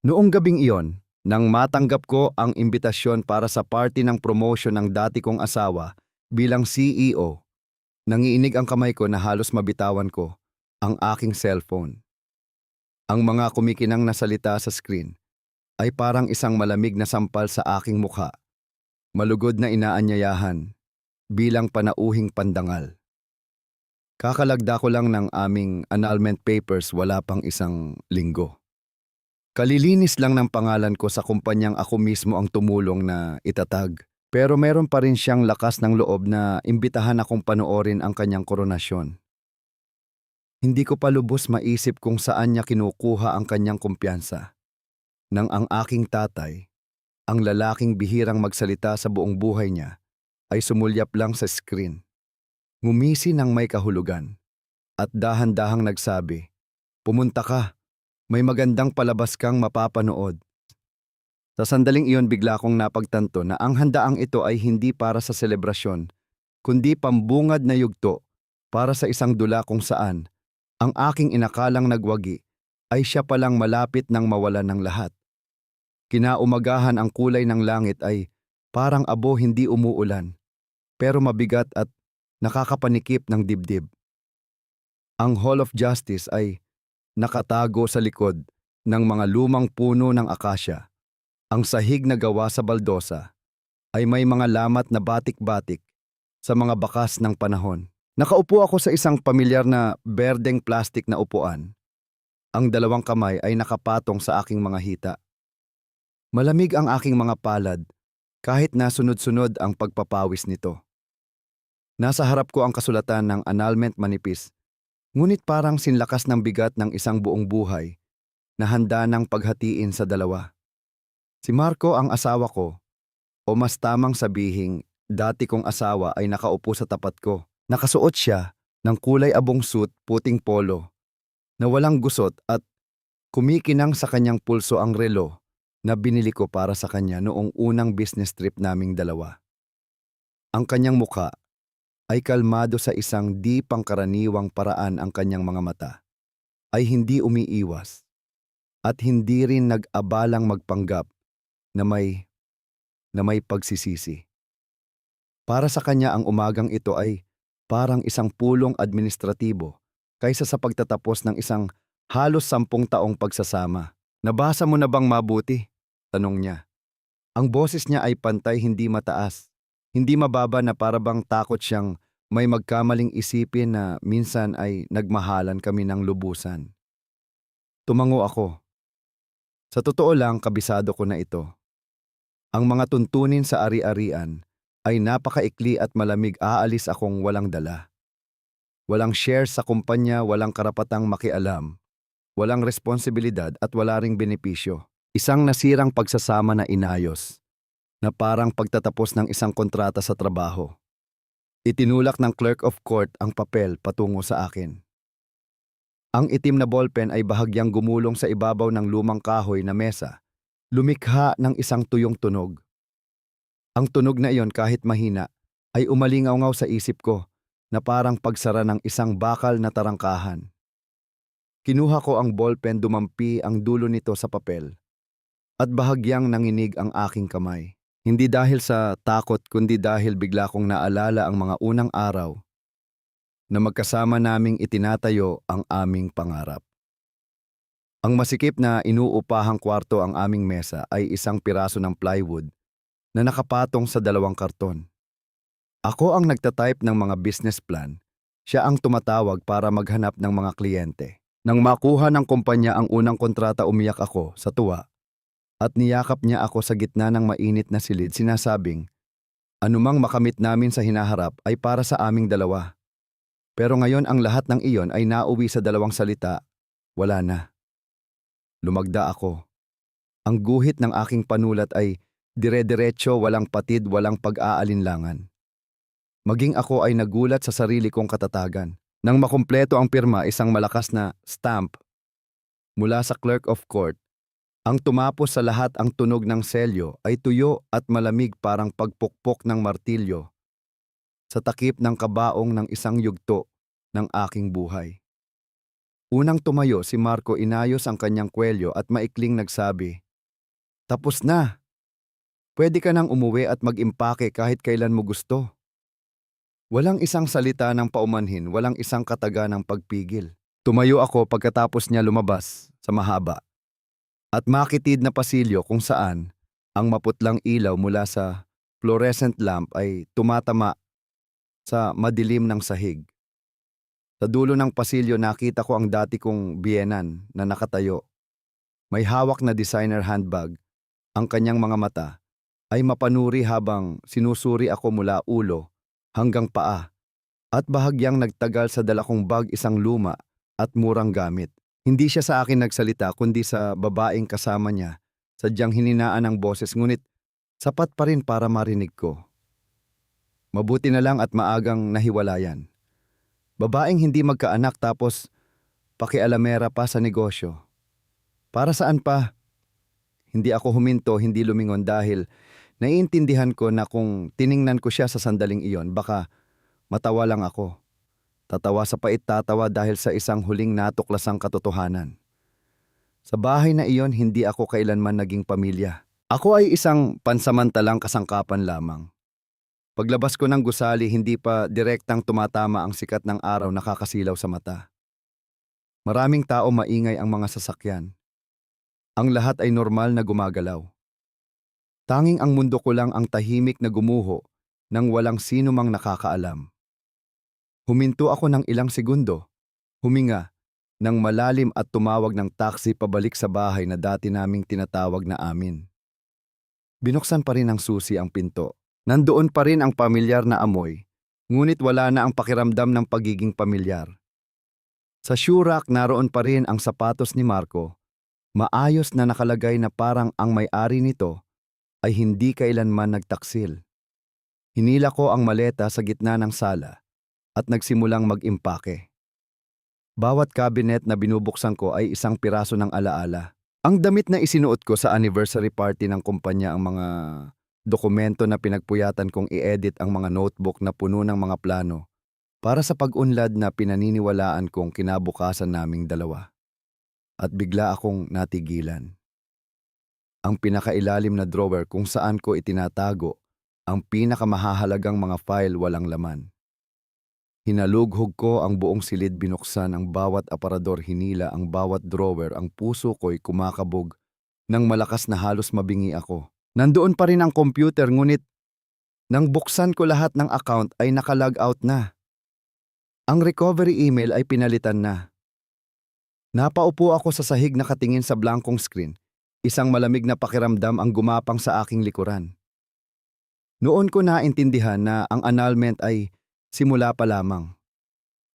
Noong gabing iyon, nang matanggap ko ang imbitasyon para sa party ng promotion ng dati kong asawa bilang CEO, nangiinig ang kamay ko na halos mabitawan ko ang aking cellphone. Ang mga kumikinang na salita sa screen ay parang isang malamig na sampal sa aking mukha, malugod na inaanyayahan bilang panauhing pandangal. Kakalagda ko lang ng aming annulment papers wala pang isang linggo. Kalilinis lang ng pangalan ko sa kumpanyang ako mismo ang tumulong na itatag. Pero meron pa rin siyang lakas ng loob na imbitahan akong panoorin ang kanyang koronasyon. Hindi ko pa lubos maisip kung saan niya kinukuha ang kanyang kumpiyansa. Nang ang aking tatay, ang lalaking bihirang magsalita sa buong buhay niya, ay sumulyap lang sa screen. Ngumisi ng may kahulugan at dahan-dahang nagsabi, "Pumunta ka, may magandang palabas kang mapapanood." Sa sandaling iyon bigla kong napagtanto na ang handaang ito ay hindi para sa selebrasyon, kundi pambungad na yugto para sa isang dula kung saan ang aking inakalang nagwagi ay siya palang malapit ng mawalan ng lahat. Kinaumagahan ang kulay ng langit ay parang abo hindi umuulan, pero mabigat at nakakapanikip ng dibdib. Ang Hall of Justice ay nakatago sa likod ng mga lumang puno ng akasya. Ang sahig na gawa sa baldosa ay may mga lamat na batik-batik sa mga bakas ng panahon. Nakaupo ako sa isang pamilyar na berdeng plastik na upuan. Ang dalawang kamay ay nakapatong sa aking mga hita. Malamig ang aking mga palad kahit nasunod-sunod ang pagpapawis nito. Nasa harap ko ang kasulatan ng annulment manipis, ngunit parang sinlakas ng bigat ng isang buong buhay na handa ng paghatiin sa dalawa. Si Marco ang asawa ko, o mas tamang sabihing dati kong asawa ay nakaupo sa tapat ko. Nakasuot siya ng kulay abong suit puting polo na walang gusot at kumikinang sa kanyang pulso ang relo na binili ko para sa kanya noong unang business trip naming dalawa. Ang kanyang muka ay kalmado sa isang di pangkaraniwang paraan, ang kanyang mga mata ay hindi umiiwas at hindi rin nag-abalang magpanggap na may pagsisisi. Para sa kanya ang umagang ito ay parang isang pulong administratibo kaysa sa pagtatapos ng isang halos 10 taong pagsasama. "Nabasa mo na bang mabuti?" tanong niya. Ang boses niya ay pantay, hindi mataas, hindi mababa na para bang takot siyang may magkamaling isipin na minsan ay nagmahalan kami ng lubusan. Tumango ako. Sa totoo lang, kabisado ko na ito. Ang mga tuntunin sa ari-arian ay napakaikli at malamig. Aalis akong walang dala. Walang shares sa kumpanya, walang karapatang makialam, walang responsibilidad at wala ring benepisyo. Isang nasirang pagsasama na inayos, na parang pagtatapos ng isang kontrata sa trabaho. Itinulak ng clerk of court ang papel patungo sa akin. Ang itim na ballpen ay bahagyang gumulong sa ibabaw ng lumang kahoy na mesa, lumikha ng isang tuyong tunog. Ang tunog na iyon, kahit mahina, ay umalingaw-ngaw sa isip ko na parang pagsara ng isang bakal na tarangkahan. Kinuha ko ang ballpen, dumampi ang dulo nito sa papel, at bahagyang nanginig ang aking kamay. Hindi dahil sa takot, kundi dahil bigla kong naalala ang mga unang araw na magkasama naming itinatayo ang aming pangarap. Ang masikip na inuupahang kwarto, ang aming mesa ay isang piraso ng plywood na nakapatong sa 2 karton. Ako ang nagtatype ng mga business plan, siya ang tumatawag para maghanap ng mga kliyente. Nang makuha ng kumpanya ang unang kontrata, umiyak ako sa tuwa at niyakap niya ako sa gitna ng mainit na silid, sinasabing, anumang makamit namin sa hinaharap ay para sa aming dalawa. Pero ngayon ang lahat ng iyon ay nauwi sa 2 salita, wala na. Lumagda ako. Ang guhit ng aking panulat ay dire-diretso, walang patid, walang pag-aalinlangan. Maging ako ay nagulat sa sarili kong katatagan. Nang makumpleto ang pirma, isang malakas na stamp mula sa clerk of court, ang tumapos sa lahat, ang tunog ng selyo ay tuyo at malamig, parang pagpukpok ng martilyo sa takip ng kabaong ng isang yugto ng aking buhay. Unang tumayo si Marco, inayos ang kanyang kwelyo at maikling nagsabi, "Tapos na. Pwede ka nang umuwi at mag-impake kahit kailan mo gusto." Walang isang salita ng paumanhin, walang isang kataga ng pagpigil. Tumayo ako pagkatapos niya lumabas sa mahaba at makitid na pasilyo kung saan ang maputlang ilaw mula sa fluorescent lamp ay tumatama sa madilim ng sahig. Sa dulo ng pasilyo nakita ko ang dati kong biyenan na nakatayo. May hawak na designer handbag. Ang kanyang mga mata ay mapanuri habang sinusuri ako mula ulo hanggang paa at bahagyang nagtagal sa dala kong bag, isang luma at murang gamit. Hindi siya sa akin nagsalita kundi sa babaeng kasama niya. Sadyang hininaan ang boses ngunit sapat pa rin para marinig ko. Mabuti na lang at maagang nahiwalayan. Babaeng hindi magkaanak tapos pakialamera pa sa negosyo. Para saan pa? Hindi ako huminto, hindi lumingon dahil naiintindihan ko na kung tiningnan ko siya sa sandaling iyon, baka matawa lang ako. Tatawa sa pait, tatawa dahil sa isang huling natuklasang katotohanan. Sa bahay na iyon, hindi ako kailanman naging pamilya. Ako ay isang pansamantalang kasangkapan lamang. Paglabas ko ng gusali, hindi pa direktang tumatama ang sikat ng araw, nakakasilaw sa mata. Maraming tao, maingay ang mga sasakyan. Ang lahat ay normal na gumagalaw. Tanging ang mundo ko lang ang tahimik na gumuho nang walang sino mang nakakaalam. Huminto ako ng ilang segundo, huminga ng malalim at tumawag ng taxi pabalik sa bahay na dati naming tinatawag na amin. Binuksan pa rin ang susi, ang pinto. Nandoon pa rin ang pamilyar na amoy, ngunit wala na ang pakiramdam ng pagiging pamilyar. Sa shoe rack naroon pa rin ang sapatos ni Marco, maayos na nakalagay na parang ang may-ari nito ay hindi kailanman nagtaksil. Hinila ko ang maleta sa gitna ng sala at nagsimulang mag-impake. Bawat cabinet na binubuksan ko ay isang piraso ng alaala. Ang damit na isinuot ko sa anniversary party ng kumpanya, ang mga dokumento na pinagpuyatan kong i-edit, ang mga notebook na puno ng mga plano para sa pag-unlad na pinaniniwalaan kong kinabukasan naming dalawa. At bigla akong natigilan. Ang pinakailalim na drawer kung saan ko itinatago ang pinakamahahalagang mga file, walang laman. Hinalughog ko ang buong silid, binuksan ang bawat aparador, hinila ang bawat drawer, ang puso ko'y kumakabog ng malakas na halos mabingi ako. Nandoon pa rin ang computer, ngunit nang buksan ko lahat ng account ay naka-log out na. Ang recovery email ay pinalitan na. Napaupo ako sa sahig, nakatingin sa blankong screen. Isang malamig na pakiramdam ang gumapang sa aking likuran. Noon ko naintindihan na ang annulment ay simula pa lamang.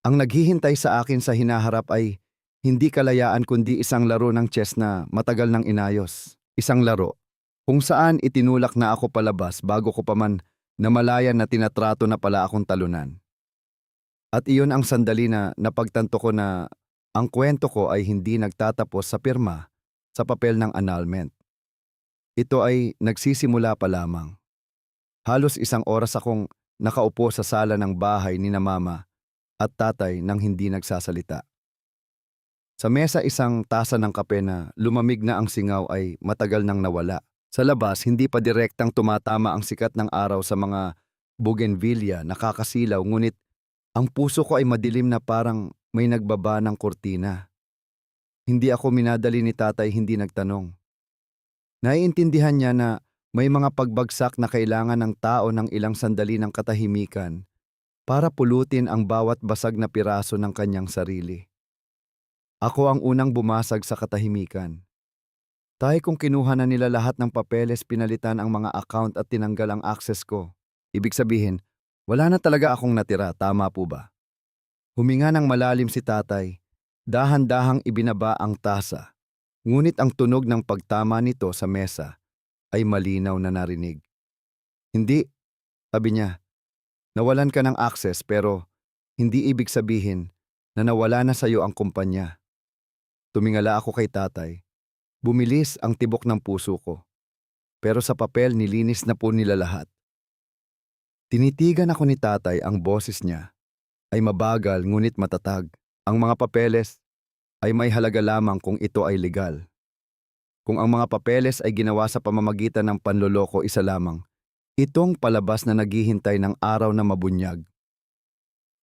Ang naghihintay sa akin sa hinaharap ay hindi kalayaan kundi isang laro ng chess na matagal nang inayos. Isang laro kung saan itinulak na ako palabas bago ko pa man namalayan na tinatrato na pala akong talunan. At iyon ang sandali na napagtanto ko na ang kwento ko ay hindi nagtatapos sa pirma sa papel ng annulment. Ito ay nagsisimula pa lamang. Halos isang oras akong nakaupo sa sala ng bahay ni na mama at tatay nang hindi nagsasalita. Sa mesa isang tasa ng kape na lumamig na, ang singaw ay matagal nang nawala. Sa labas hindi pa direktang tumatama ang sikat ng araw sa mga bougainvillea, nakakasilaw, ngunit ang puso ko ay madilim na parang may nagbaba ng kurtina. Hindi ako minadali ni tatay, hindi nagtanong. Naiintindihan niya na may mga pagbagsak na kailangan ng tao ng ilang sandali ng katahimikan para pulutin ang bawat basag na piraso ng kanyang sarili. Ako ang unang bumasag sa katahimikan. Tay, kung kinuha na nila lahat ng papeles, pinalitan ang mga account at tinanggal ang access ko. Ibig sabihin, wala na talaga akong natira, tama po ba? Huminga ng malalim si tatay. Dahan-dahang ibinaba ang tasa. Ngunit ang tunog ng pagtama nito sa mesa ay malinaw na narinig. Hindi, sabi niya, nawalan ka ng access pero hindi ibig sabihin na nawala na sa iyo ang kumpanya. Tumingala ako kay tatay. Bumilis ang tibok ng puso ko. Pero sa papel nilinis na po nila lahat. Tinitigan ako ni tatay, ang boses niya ay mabagal ngunit matatag. Ang mga papeles, ay may halaga lamang kung ito ay legal. Kung ang mga papeles ay ginawa sa pamamagitan ng panloloko isa lamang, itong palabas na naghihintay ng araw na mabunyag.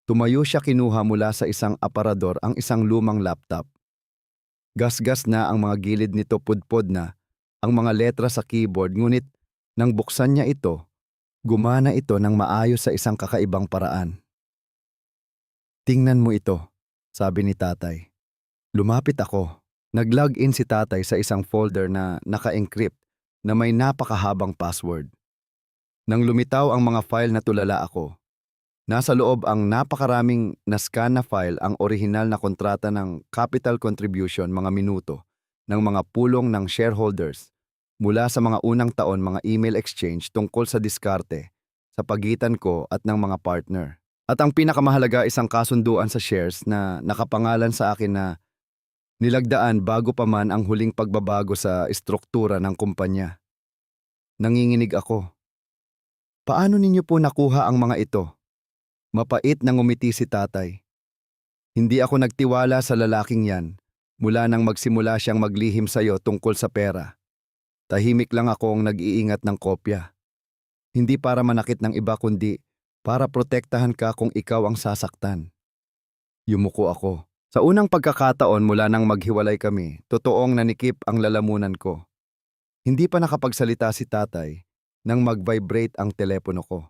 Tumayo siya, kinuha mula sa isang aparador ang isang lumang laptop. Gasgas na ang mga gilid nito, pudpod na ang mga letra sa keyboard, ngunit nang buksan niya ito, gumana ito ng maayos sa isang kakaibang paraan. "Tingnan mo ito," sabi ni tatay. Lumapit ako. Nag-log in si tatay sa isang folder na naka-encrypt na may napakahabang password. Nang lumitaw ang mga file, na tulala ako. Nasa loob ang napakaraming na-scan na file, ang orihinal na kontrata ng capital contribution, mga minuto ng mga pulong ng shareholders mula sa mga unang taon, mga email exchange tungkol sa diskarte sa pagitan ko at ng mga partner. At ang pinakamahalaga, isang kasunduan sa shares na nakapangalan sa akin na nilagdaan bago pa man ang huling pagbabago sa estruktura ng kumpanya. Nanginginig ako. "Paano ninyo po nakuha ang mga ito?" Mapait na ngumiti si tatay. "Hindi ako nagtiwala sa lalaking yan mula nang magsimula siyang maglihim sa iyo tungkol sa pera. Tahimik lang akong nag-iingat ng kopya. Hindi para manakit ng iba, kundi para protektahan ka kung ikaw ang sasaktan." Yumuko ako. Sa unang pagkakataon mula nang maghiwalay kami, totoong nanikip ang lalamunan ko. Hindi pa nakapagsalita si tatay nang mag-vibrate ang telepono ko.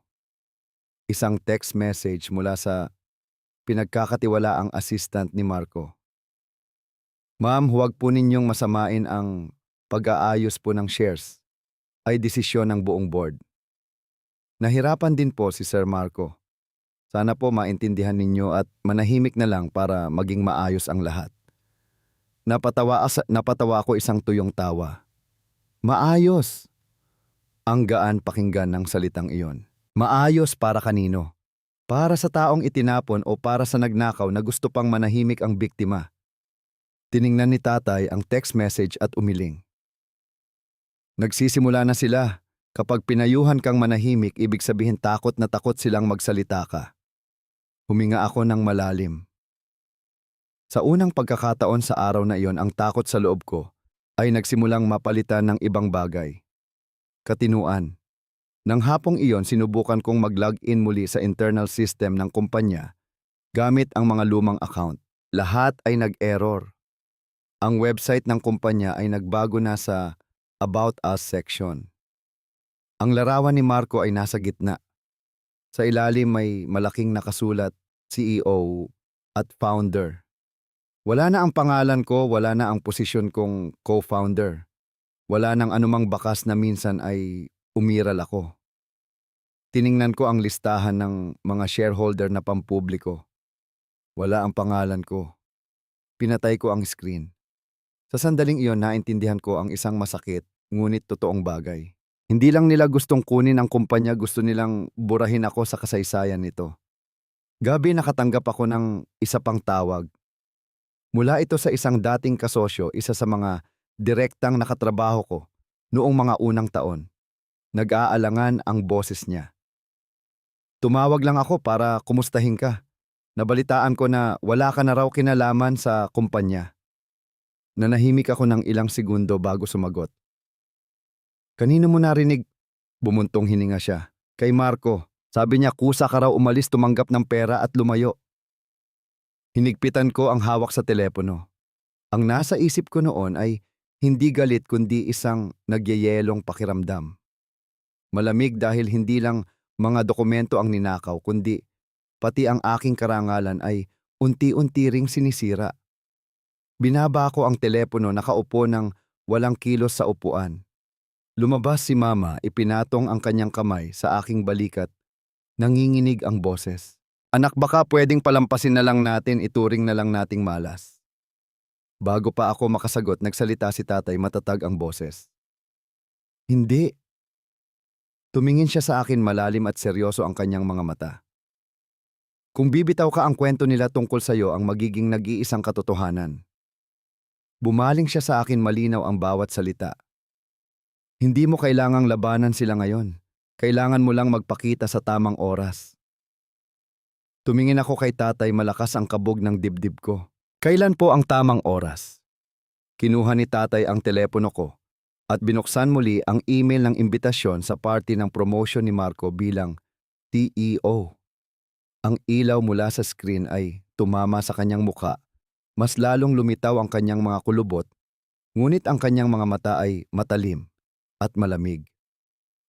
Isang text message mula sa pinagkakatiwalaang assistant ni Marco. "Ma'am, huwag po ninyong masamain ang pag-aayos po ng shares. Ay desisyon ng buong board." Nahirapan din po si Sir Marco. Sana po maintindihan ninyo at manahimik na lang para maging maayos ang lahat. Napatawa ako, isang tuyong tawa. Maayos! Ang gaan pakinggan ng salitang iyon. Maayos para kanino? Para sa taong itinapon o para sa nagnakaw na gusto pang manahimik ang biktima? Tiningnan ni tatay ang text message at umiling. Nagsisimula na sila. Kapag pinayuhan kang manahimik, ibig sabihin takot na takot silang magsalita ka. Huminga ako ng malalim. Sa unang pagkakataon sa araw na iyon, ang takot sa loob ko ay nagsimulang mapalitan ng ibang bagay. Katinuan. Nang hapong iyon, sinubukan kong mag-log in muli sa internal system ng kumpanya gamit ang mga lumang account. Lahat ay nag-error. Ang website ng kumpanya ay nagbago na sa About Us section. Ang larawan ni Marco ay nasa gitna. Sa ilalim may malaking nakasulat, CEO at founder. Wala na ang pangalan ko, wala na ang posisyon kong co-founder. Wala nang anumang bakas na minsan ay umiral ako. Tiningnan ko ang listahan ng mga shareholder na pampubliko. Wala ang pangalan ko. Pinatay ko ang screen. Sa sandaling iyon, naintindihan ko ang isang masakit ngunit totoong bagay. Hindi lang nila gustong kunin ang kumpanya, gusto nilang burahin ako sa kasaysayan nito. Gabi nakatanggap ako ng isa pang tawag. Mula ito sa isang dating kasosyo, isa sa mga direktang nakatrabaho ko noong mga unang taon. Nag-aalangan ang boses niya. "Tumawag lang ako para kumustahin ka. Nabalitaan ko na wala ka na raw kinalaman sa kumpanya." Nanahimik ako ng ilang segundo bago sumagot. "Kanino mo narinig?" Bumuntong hininga siya. "Kay Marco. Sabi niya kusa ka raw umalis, tumanggap ng pera at lumayo." Hinigpitan ko ang hawak sa telepono. Ang nasa isip ko noon ay hindi galit kundi isang nagyayelong pakiramdam. Malamig dahil hindi lang mga dokumento ang ninakaw kundi pati ang aking karangalan ay unti-unti ring sinisira. Binaba ko ang telepono, nakaupo ng walang kilos sa upuan. Lumabas si Mama, ipinatong ang kanyang kamay sa aking balikat. Nanginginig ang boses. "Anak, baka pwedeng palampasin na lang natin, ituring na lang nating malas." Bago pa ako makasagot, nagsalita si tatay, matatag ang boses. "Hindi." Tumingin siya sa akin, malalim at seryoso ang kanyang mga mata. "Kung bibitaw ka, ang kwento nila tungkol sa'yo ang magiging nag-iisang katotohanan." Bumaling siya sa akin, malinaw ang bawat salita. "Hindi mo kailangang labanan sila ngayon. Kailangan mo lang magpakita sa tamang oras." Tumingin ako kay tatay, malakas ang kabog ng dibdib ko. Kailan po ang tamang oras? Kinuha ni tatay ang telepono ko at binuksan muli ang email ng imbitasyon sa party ng promotion ni Marco bilang CEO. Ang ilaw mula sa screen ay tumama sa kanyang muka. Mas lalong lumitaw ang kanyang mga kulubot, ngunit ang kanyang mga mata ay matalim at malamig.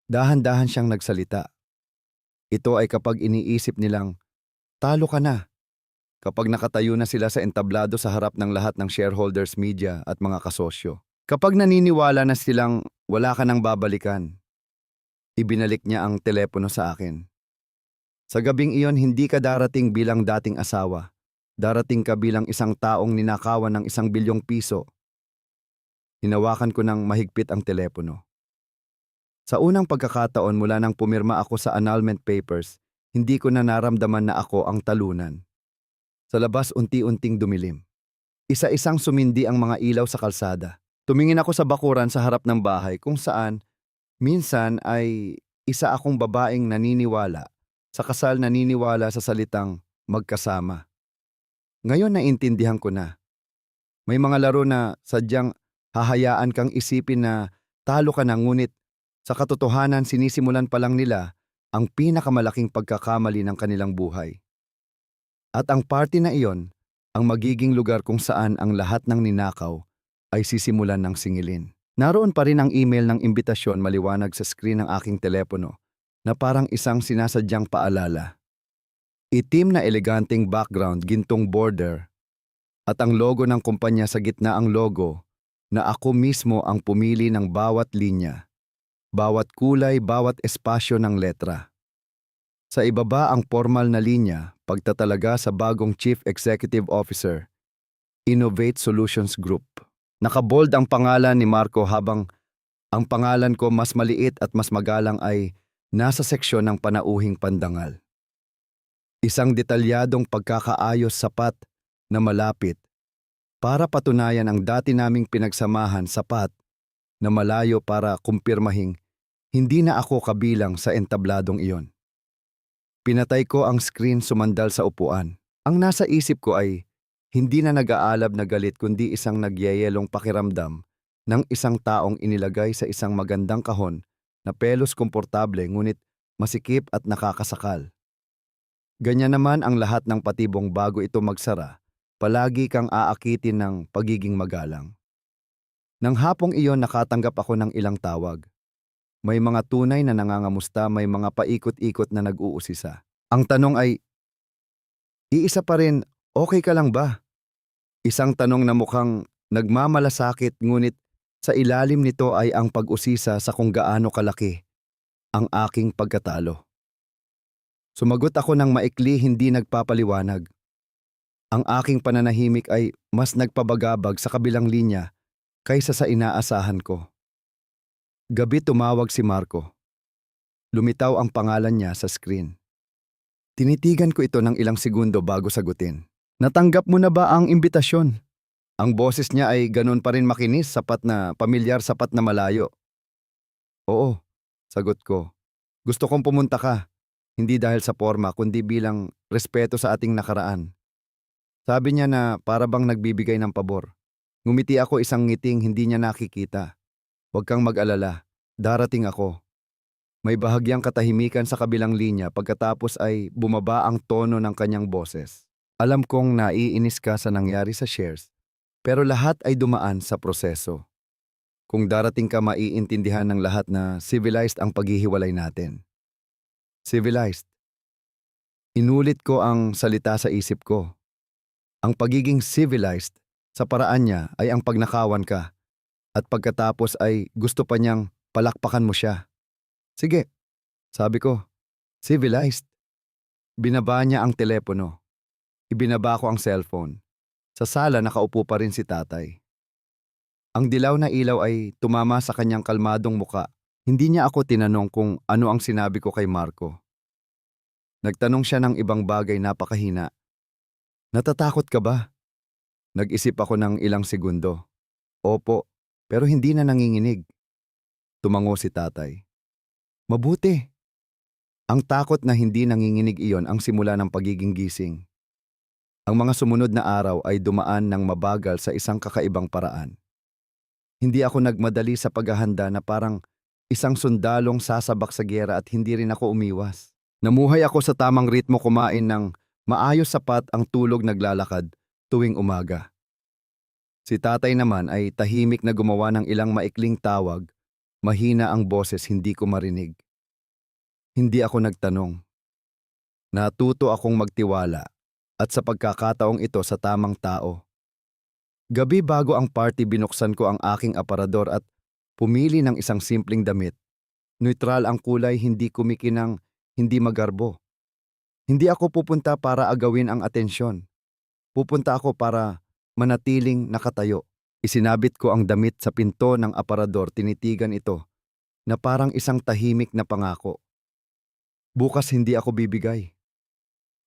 Dahan-dahan siyang nagsalita. Ito ay kapag iniisip nilang, talo ka na. Kapag nakatayo na sila sa entablado sa harap ng lahat ng shareholders, media at mga kasosyo. Kapag naniniwala na silang wala ka nang babalikan, ibinalik niya ang telepono sa akin. Sa gabing iyon, hindi ka darating bilang dating asawa. Darating ka bilang isang taong ninakawan ng ₱1 bilyon. Hinawakan ko ng mahigpit ang telepono. Sa unang pagkakataon mula nang pumirma ako sa annulment papers, hindi ko na naramdaman na ako ang talunan. Sa labas unti-unting dumilim. Isa-isang sumindi ang mga ilaw sa kalsada. Tumingin ako sa bakuran sa harap ng bahay kung saan minsan ay isa akong babaeng naniniwala, sa kasal naniniwala sa salitang magkasama. Ngayon naintindihan ko na. May mga laro na sadyang hahayaan kang isipin na talo ka na, ngunit sa katotohanan sinisimulan pa lang nila ang pinakamalaking pagkakamali ng kanilang buhay. At ang party na iyon, ang magiging lugar kung saan ang lahat ng ninakaw ay sisimulan ng singilin. Naroon pa rin ang email ng imbitasyon maliwanag sa screen ng aking telepono na parang isang sinasadyang paalala. Itim na eleganteng background, gintong border, at ang logo ng kumpanya sa gitna, ang logo na ako mismo ang pumili ng bawat linya, bawat kulay, bawat espasyo ng letra. Sa ibaba ang formal na linya, pagtatalaga sa bagong Chief Executive Officer, Innovate Solutions Group. Nakabold ang pangalan ni Marco habang ang pangalan ko mas maliit at mas magalang ay nasa seksyon ng panauhing pandangal. Isang detalyadong pagkakaayos sapat na malapit para patunayan ang dati naming pinagsamahan, sapat na malayo para kumpirmahing hindi na ako kabilang sa entabladong iyon. Pinatay ko ang screen, sumandal sa upuan. Ang nasa isip ko ay hindi na nag-aalab na galit kundi isang nagyayelong pakiramdam ng isang taong inilagay sa isang magandang kahon na pelos komportable ngunit masikip at nakakasakal. Ganyan naman ang lahat ng patibong bago ito magsara, palagi kang aakitin ng pagiging magalang. Nang hapong iyon nakatanggap ako ng ilang tawag. May mga tunay na nangangamusta, may mga paikot-ikot na nag-uusisa. Ang tanong ay, iisa pa rin, okay ka lang ba? Isang tanong na mukhang nagmamalasakit, ngunit sa ilalim nito ay ang pag-usisa sa kung gaano kalaki ang aking pagkatalo. Sumagot ako ng maikli, hindi nagpapaliwanag. Ang aking pananahimik ay mas nagpabagabag sa kabilang linya kaysa sa inaasahan ko. Gabi tumawag si Marco. Lumitaw ang pangalan niya sa screen. Tinitigan ko ito ng ilang segundo bago sagutin. Natanggap mo na ba ang imbitasyon? Ang boses niya ay ganun pa rin makinis, sapat na pamilyar, sapat na malayo. Oo, sagot ko. Gusto kong pumunta ka, hindi dahil sa forma kundi bilang respeto sa ating nakaraan. Sabi niya na para bang nagbibigay ng pabor. Ngumiti ako, isang ngiting hindi niya nakikita. Huwag kang mag-alala, darating ako. May bahagyang katahimikan sa kabilang linya, pagkatapos ay bumaba ang tono ng kanyang boses. Alam kong naiinis ka sa nangyari sa shares, pero lahat ay dumaan sa proseso. Kung darating ka, maiintindihan ng lahat na civilized ang paghihiwalay natin. Civilized. Inulit ko ang salita sa isip ko. Ang pagiging civilized sa paraan niya ay ang pagnakawan ka. At pagkatapos ay gusto pa niyang palakpakan mo siya. Sige, sabi ko, civilized. Binaba niya ang telepono. Ibinaba ko ang cellphone. Sa sala nakaupo pa rin si tatay. Ang dilaw na ilaw ay tumama sa kanyang kalmadong muka. Hindi niya ako tinanong kung ano ang sinabi ko kay Marco. Nagtanong siya ng ibang bagay, napakahina. Natatakot ka ba? Nag-isip ako ng ilang segundo. Opo, pero hindi na nanginginig. Tumango si tatay. Mabuti. Ang takot na hindi nanginginig, iyon ang simula ng pagiging gising. Ang mga sumunod na araw ay dumaan ng mabagal sa isang kakaibang paraan. Hindi ako nagmadali sa paghahanda na parang isang sundalong sasabak sa giyera at hindi rin ako umiwas. Namuhay ako sa tamang ritmo, kumain ng maayos, sapat ang tulog, naglalakad tuwing umaga. Si tatay naman ay tahimik na gumawa ng ilang maikling tawag, mahina ang boses, hindi ko marinig. Hindi ako nagtanong. Natuto akong magtiwala at sa pagkakataong ito sa tamang tao. Gabi bago ang party, binuksan ko ang aking aparador at pumili ng isang simpleng damit. Neutral ang kulay, hindi kumikinang, hindi magarbo. Hindi ako pupunta para agawin ang atensyon. Pupunta ako para manatiling nakatayo. Isinabit ko ang damit sa pinto ng aparador, tinitigan ito na parang isang tahimik na pangako. Bukas hindi ako bibigay.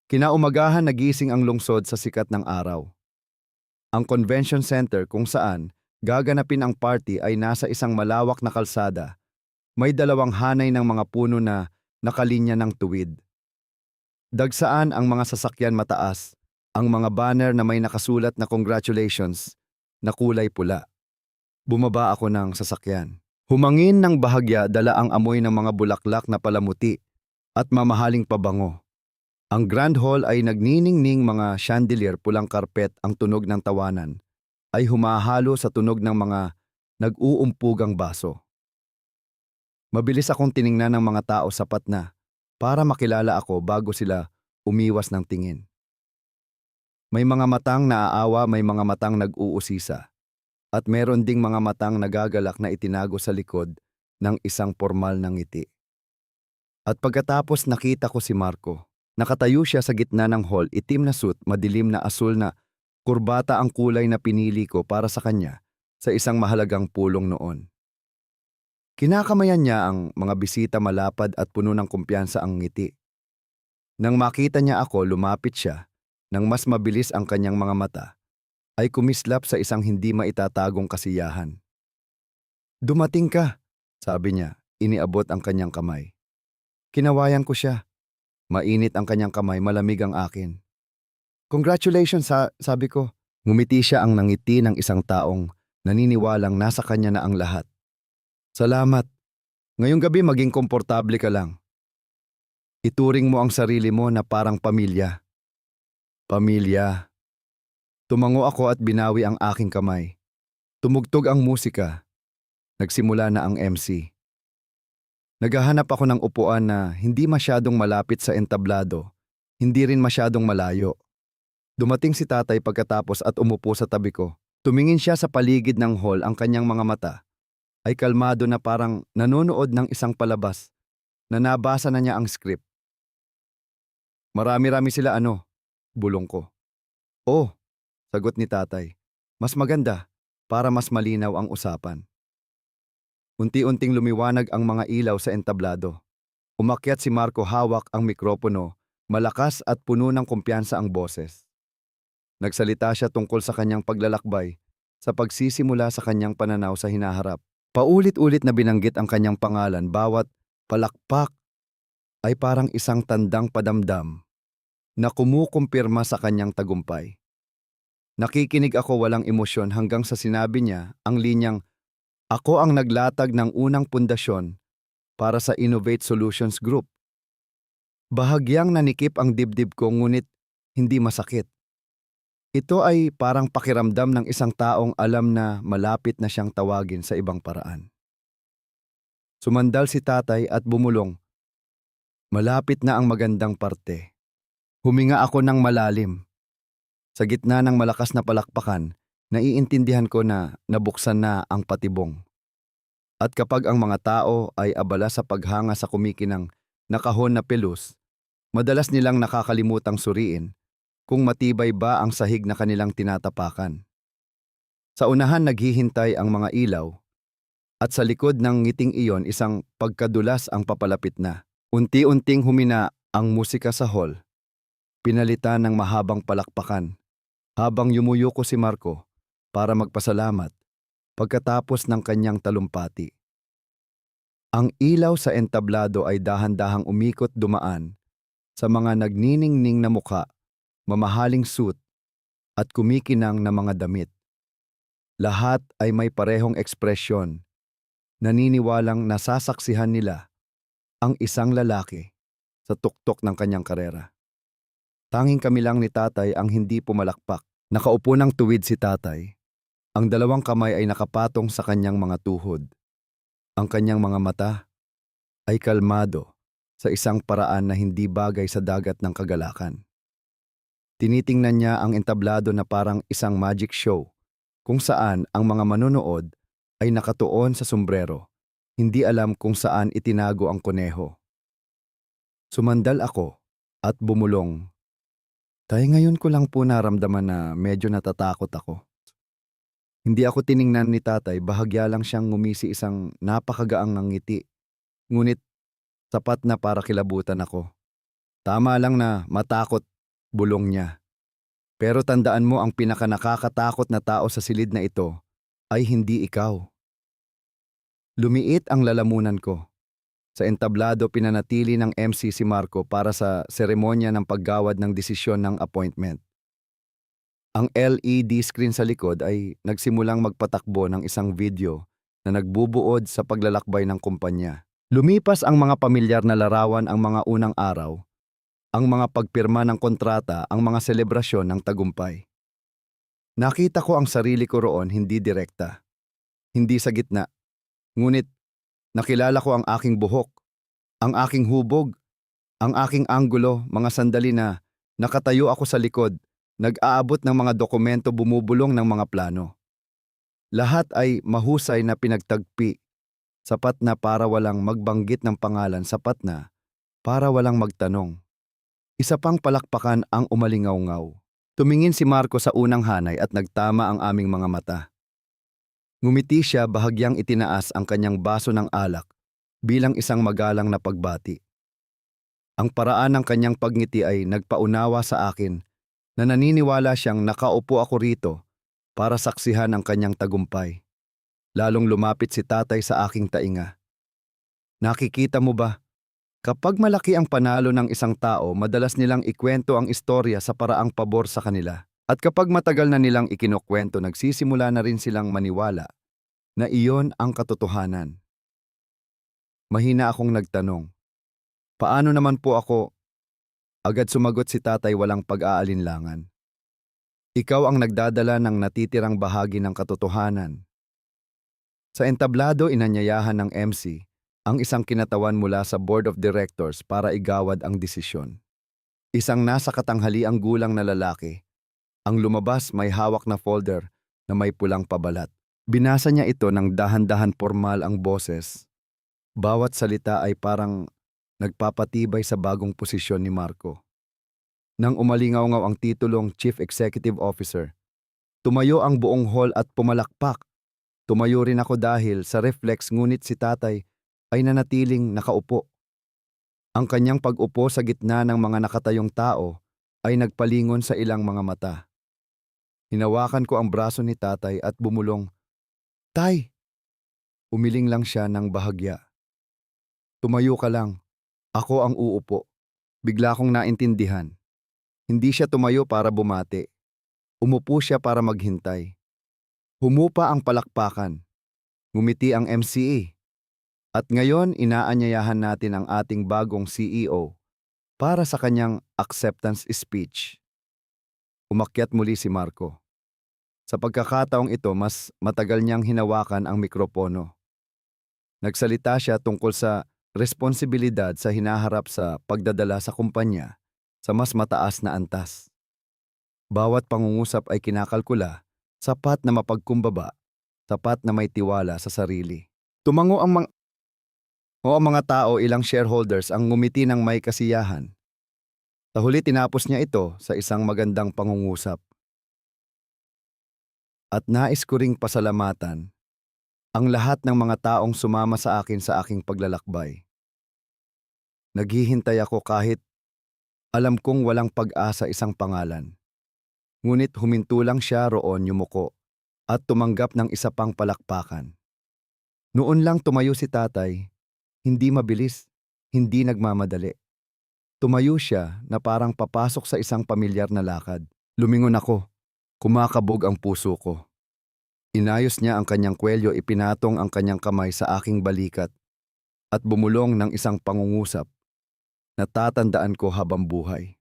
Kinaumagahan, nagising ang lungsod sa sikat ng araw. Ang convention center kung saan gaganapin ang party ay nasa isang malawak na kalsada. May dalawang hanay ng mga puno na nakalinya ng tuwid. Dagsaan ang mga sasakyan, mataas ang mga banner na may nakasulat na congratulations na kulay pula. Bumaba ako ng sasakyan. Humangin ng bahagya, dala ang amoy ng mga bulaklak na palamuti at mamahaling pabango. Ang Grand Hall ay nagniningning, mga chandelier, pulang karpet, ang tunog ng tawanan ay humahalo sa tunog ng mga nag-uumpugang baso. Mabilis akong tiningnan ng mga tao, sapat na para makilala ako bago sila umiwas ng tingin. May mga matang naaawa, may mga matang nag-uusisa, at meron ding mga matang nagagalak na itinago sa likod ng isang pormal na ngiti. At pagkatapos nakita ko si Marco. Nakatayo siya sa gitna ng hall, itim na suit, madilim na asul na kurbata, ang kulay na pinili ko para sa kanya sa isang mahalagang pulong noon. Kinakamayan niya ang mga bisita, malapad at puno ng kumpiyansa ang ngiti. Nang makita niya ako, lumapit siya. Nang mas mabilis ang kanyang mga mata, ay kumislap sa isang hindi maitatagong kasiyahan. "Dumating ka," sabi niya, iniabot ang kanyang kamay. Kinawayan ko siya. Mainit ang kanyang kamay, malamig ang akin. "Congratulations," sabi ko. Ngumiti siya, ang nangiti ng isang taong naniniwalang nasa kanya na ang lahat. "Salamat. Ngayong gabi maging komportable ka lang. Ituring mo ang sarili mo na parang pamilya." Pamilya. Tumango ako at binawi ang aking kamay. Tumugtog ang musika. Nagsimula na ang MC. Naghahanap ako ng upuan na hindi masyadong malapit sa entablado, hindi rin masyadong malayo. Dumating si tatay pagkatapos at umupo sa tabi ko. Tumingin siya sa paligid ng hall, ang kanyang mga mata ay kalmado na parang nanonood ng isang palabas na nabasa na niya ang script. "Marami-rami sila, ano?" bulong ko. "Oh," sagot ni tatay. "Mas maganda para mas malinaw ang usapan." Unti-unting lumiwanag ang mga ilaw sa entablado. Umakyat si Marco, hawak ang mikropono, malakas at puno ng kumpiyansa ang boses. Nagsalita siya tungkol sa kanyang paglalakbay, sa pagsisimula sa kanyang pananaw sa hinaharap. Paulit-ulit na binanggit ang kanyang pangalan, bawat palakpak ay parang isang tandang padamdam na kumukumpirma sa kanyang tagumpay. Nakikinig ako, walang emosyon, hanggang sa sinabi niya ang linyang, "Ako ang naglatag ng unang pundasyon para sa Innovate Solutions Group." Bahagyang nanikip ang dibdib ko, ngunit hindi masakit. Ito ay parang pakiramdam ng isang taong alam na malapit na siyang tawagin sa ibang paraan. Sumandal si tatay at bumulong, "Malapit na ang magandang parte." Huminga ako ng malalim. Sa gitna ng malakas na palakpakan, naiintindihan ko na nabuksan na ang patibong. At kapag ang mga tao ay abala sa paghanga sa kumikinang nakahon na pelus, madalas nilang nakakalimutang suriin kung matibay ba ang sahig na kanilang tinatapakan. Sa unahan naghihintay ang mga ilaw, at sa likod ng ngiting iyon isang pagkadulas ang papalapit na. Unti-unting humina ang musika sa hall, pinalitan ng mahabang palakpakan, habang yumuyuko si Marco para magpasalamat pagkatapos ng kanyang talumpati. Ang ilaw sa entablado ay dahan-dahang umikot, dumaan sa mga nagniningning na mukha, mamahaling suit at kumikinang na mga damit. Lahat ay may parehong ekspresyon, naniniwalang nasasaksihan nila ang isang lalaki sa tuktok ng kanyang karera. Tanging kami lang ni tatay ang hindi pumalakpak. Nakaupo ng tuwid si tatay. Ang dalawang kamay ay nakapatong sa kanyang mga tuhod. Ang kanyang mga mata ay kalmado sa isang paraan na hindi bagay sa dagat ng kagalakan. Tinitingnan niya ang entablado na parang isang magic show kung saan ang mga manonood ay nakatuon sa sombrero. Hindi alam kung saan itinago ang kuneho. Sumandal ako at bumulong. Tay, ngayon ko lang po naramdaman na medyo natatakot ako. Hindi ako tiningnan ni tatay, bahagya lang siyang ngumisi, isang napakagaang ng ngiti. Ngunit sapat na para kilabutan ako. Tama lang na matakot, bulong niya. Pero tandaan mo, ang pinakanakakatakot na tao sa silid na ito ay hindi ikaw. Lumiit ang lalamunan ko. Sa entablado, pinanatili ng MC si Marco para sa seremonya ng paggawad ng desisyon ng appointment. Ang LED screen sa likod ay nagsimulang magpatakbo ng isang video na nagbubuod sa paglalakbay ng kumpanya. Lumipas ang mga pamilyar na larawan, ang mga unang araw, ang mga pagpirma ng kontrata, ang mga selebrasyon ng tagumpay. Nakita ko ang sarili ko roon, hindi direkta, hindi sa gitna. Ngunit nakilala ko ang aking buhok, ang aking hubog, ang aking anggulo, mga sandali na nakatayo ako sa likod, nag-aabot ng mga dokumento, bumubulong ng mga plano. Lahat ay mahusay na pinagtagpi, sapat na para walang magbanggit ng pangalan, sapat na para walang magtanong. Isa pang palakpakan ang umalingaw-ngaw. Tumingin si Marco sa unang hanay at nagtama ang aming mga mata. Ngumiti siya, bahagyang itinaas ang kanyang baso ng alak bilang isang magalang na pagbati. Ang paraan ng kanyang pagngiti ay nagpaunawa sa akin na naniniwala siyang nakaupo ako rito para saksihan ang kanyang tagumpay. Lalong lumapit si tatay sa aking tainga. Nakikita mo ba? Kapag malaki ang panalo ng isang tao, madalas nilang ikwento ang istorya sa paraang pabor sa kanila. At kapag matagal na nilang ikinukwento, nagsisimula na rin silang maniwala na iyon ang katotohanan. Mahina akong nagtanong. Paano naman po ako? Agad sumagot si tatay, walang pag-aalinlangan. Ikaw ang nagdadala ng natitirang bahagi ng katotohanan. Sa entablado, inanyayahan ng MC ang isang kinatawan mula sa board of directors para igawad ang desisyon. Isang nasa katanghaliang gulang na lalaki. Ang lumabas, may hawak na folder na may pulang pabalat. Binasa niya ito ng dahan-dahan, formal ang boses. Bawat salita ay parang nagpapatibay sa bagong posisyon ni Marco. Nang umalingaw-ngaw ang titulong Chief Executive Officer, tumayo ang buong hall at pumalakpak. Tumayo rin ako dahil sa reflex, ngunit si tatay ay nanatiling nakaupo. Ang kanyang pag-upo sa gitna ng mga nakatayong tao ay nagpalingon sa ilang mga mata. Hinawakan ko ang braso ni tatay at bumulong, "Tay!" Umiling lang siya ng bahagya. "Tumayo ka lang. Ako ang uupo." Bigla kong naintindihan. Hindi siya tumayo para bumati. Umupo siya para maghintay. Humupa ang palakpakan. Ngumiti ang MCE. At ngayon, inaanyayahan natin ang ating bagong CEO para sa kanyang acceptance speech. Umakyat muli si Marco. Sa pagkakataong ito, mas matagal niyang hinawakan ang mikropono. Nagsalita siya tungkol sa responsibilidad sa hinaharap sa pagdadala sa kumpanya sa mas mataas na antas. Bawat pangungusap ay kinakalkula, sapat na mapagkumbaba, sapat na may tiwala sa sarili. Tumango ang mga tao, ilang shareholders ang ngumiti ng may kasiyahan. Sa huli, tinapos niya ito sa isang magandang pangungusap. At nais ko ring pasalamatan ang lahat ng mga taong sumama sa akin sa aking paglalakbay. Naghihintay ako kahit alam kong walang pag-asa, isang pangalan. Ngunit huminto lang siya roon, yumuko, at tumanggap ng isa pang palakpakan. Noon lang tumayo si tatay, hindi mabilis, hindi nagmamadali. Tumayo siya na parang papasok sa isang pamilyar na lakad. Lumingon ako. Kumakabog ang puso ko. Inayos niya ang kanyang kwelyo, ipinatong ang kanyang kamay sa aking balikat at bumulong ng isang pangungusap na tatandaan ko habang buhay.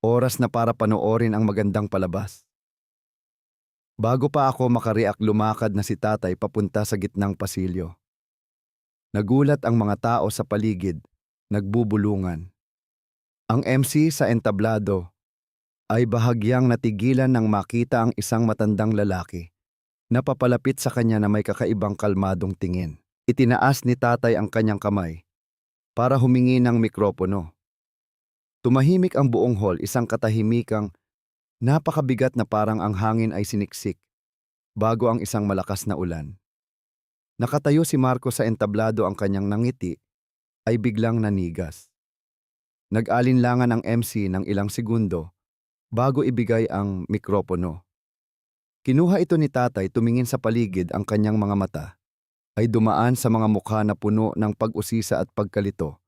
Oras na para panoorin ang magandang palabas. Bago pa ako makareact, lumakad na si tatay papunta sa gitnang pasilyo. Nagulat ang mga tao sa paligid, nagbubulungan. Ang MC sa entablado ay bahagyang natigilan nang makita ang isang matandang lalaki na papalapit sa kanya na may kakaibang kalmadong tingin. Itinaas ni tatay ang kanyang kamay para humingi ng mikropono. Tumahimik ang buong hall, isang katahimikang napakabigat na parang ang hangin ay siniksik bago ang isang malakas na ulan. Nakatayo si Marco sa entablado, ang kanyang nangiti ay biglang nanigas. Nag-alinlangan ang MC ng ilang segundo bago ibigay ang mikropono. Kinuha ito ni tatay, tumingin sa paligid, ang kanyang mga mata ay dumaan sa mga mukha na puno ng pag-usisa at pagkalito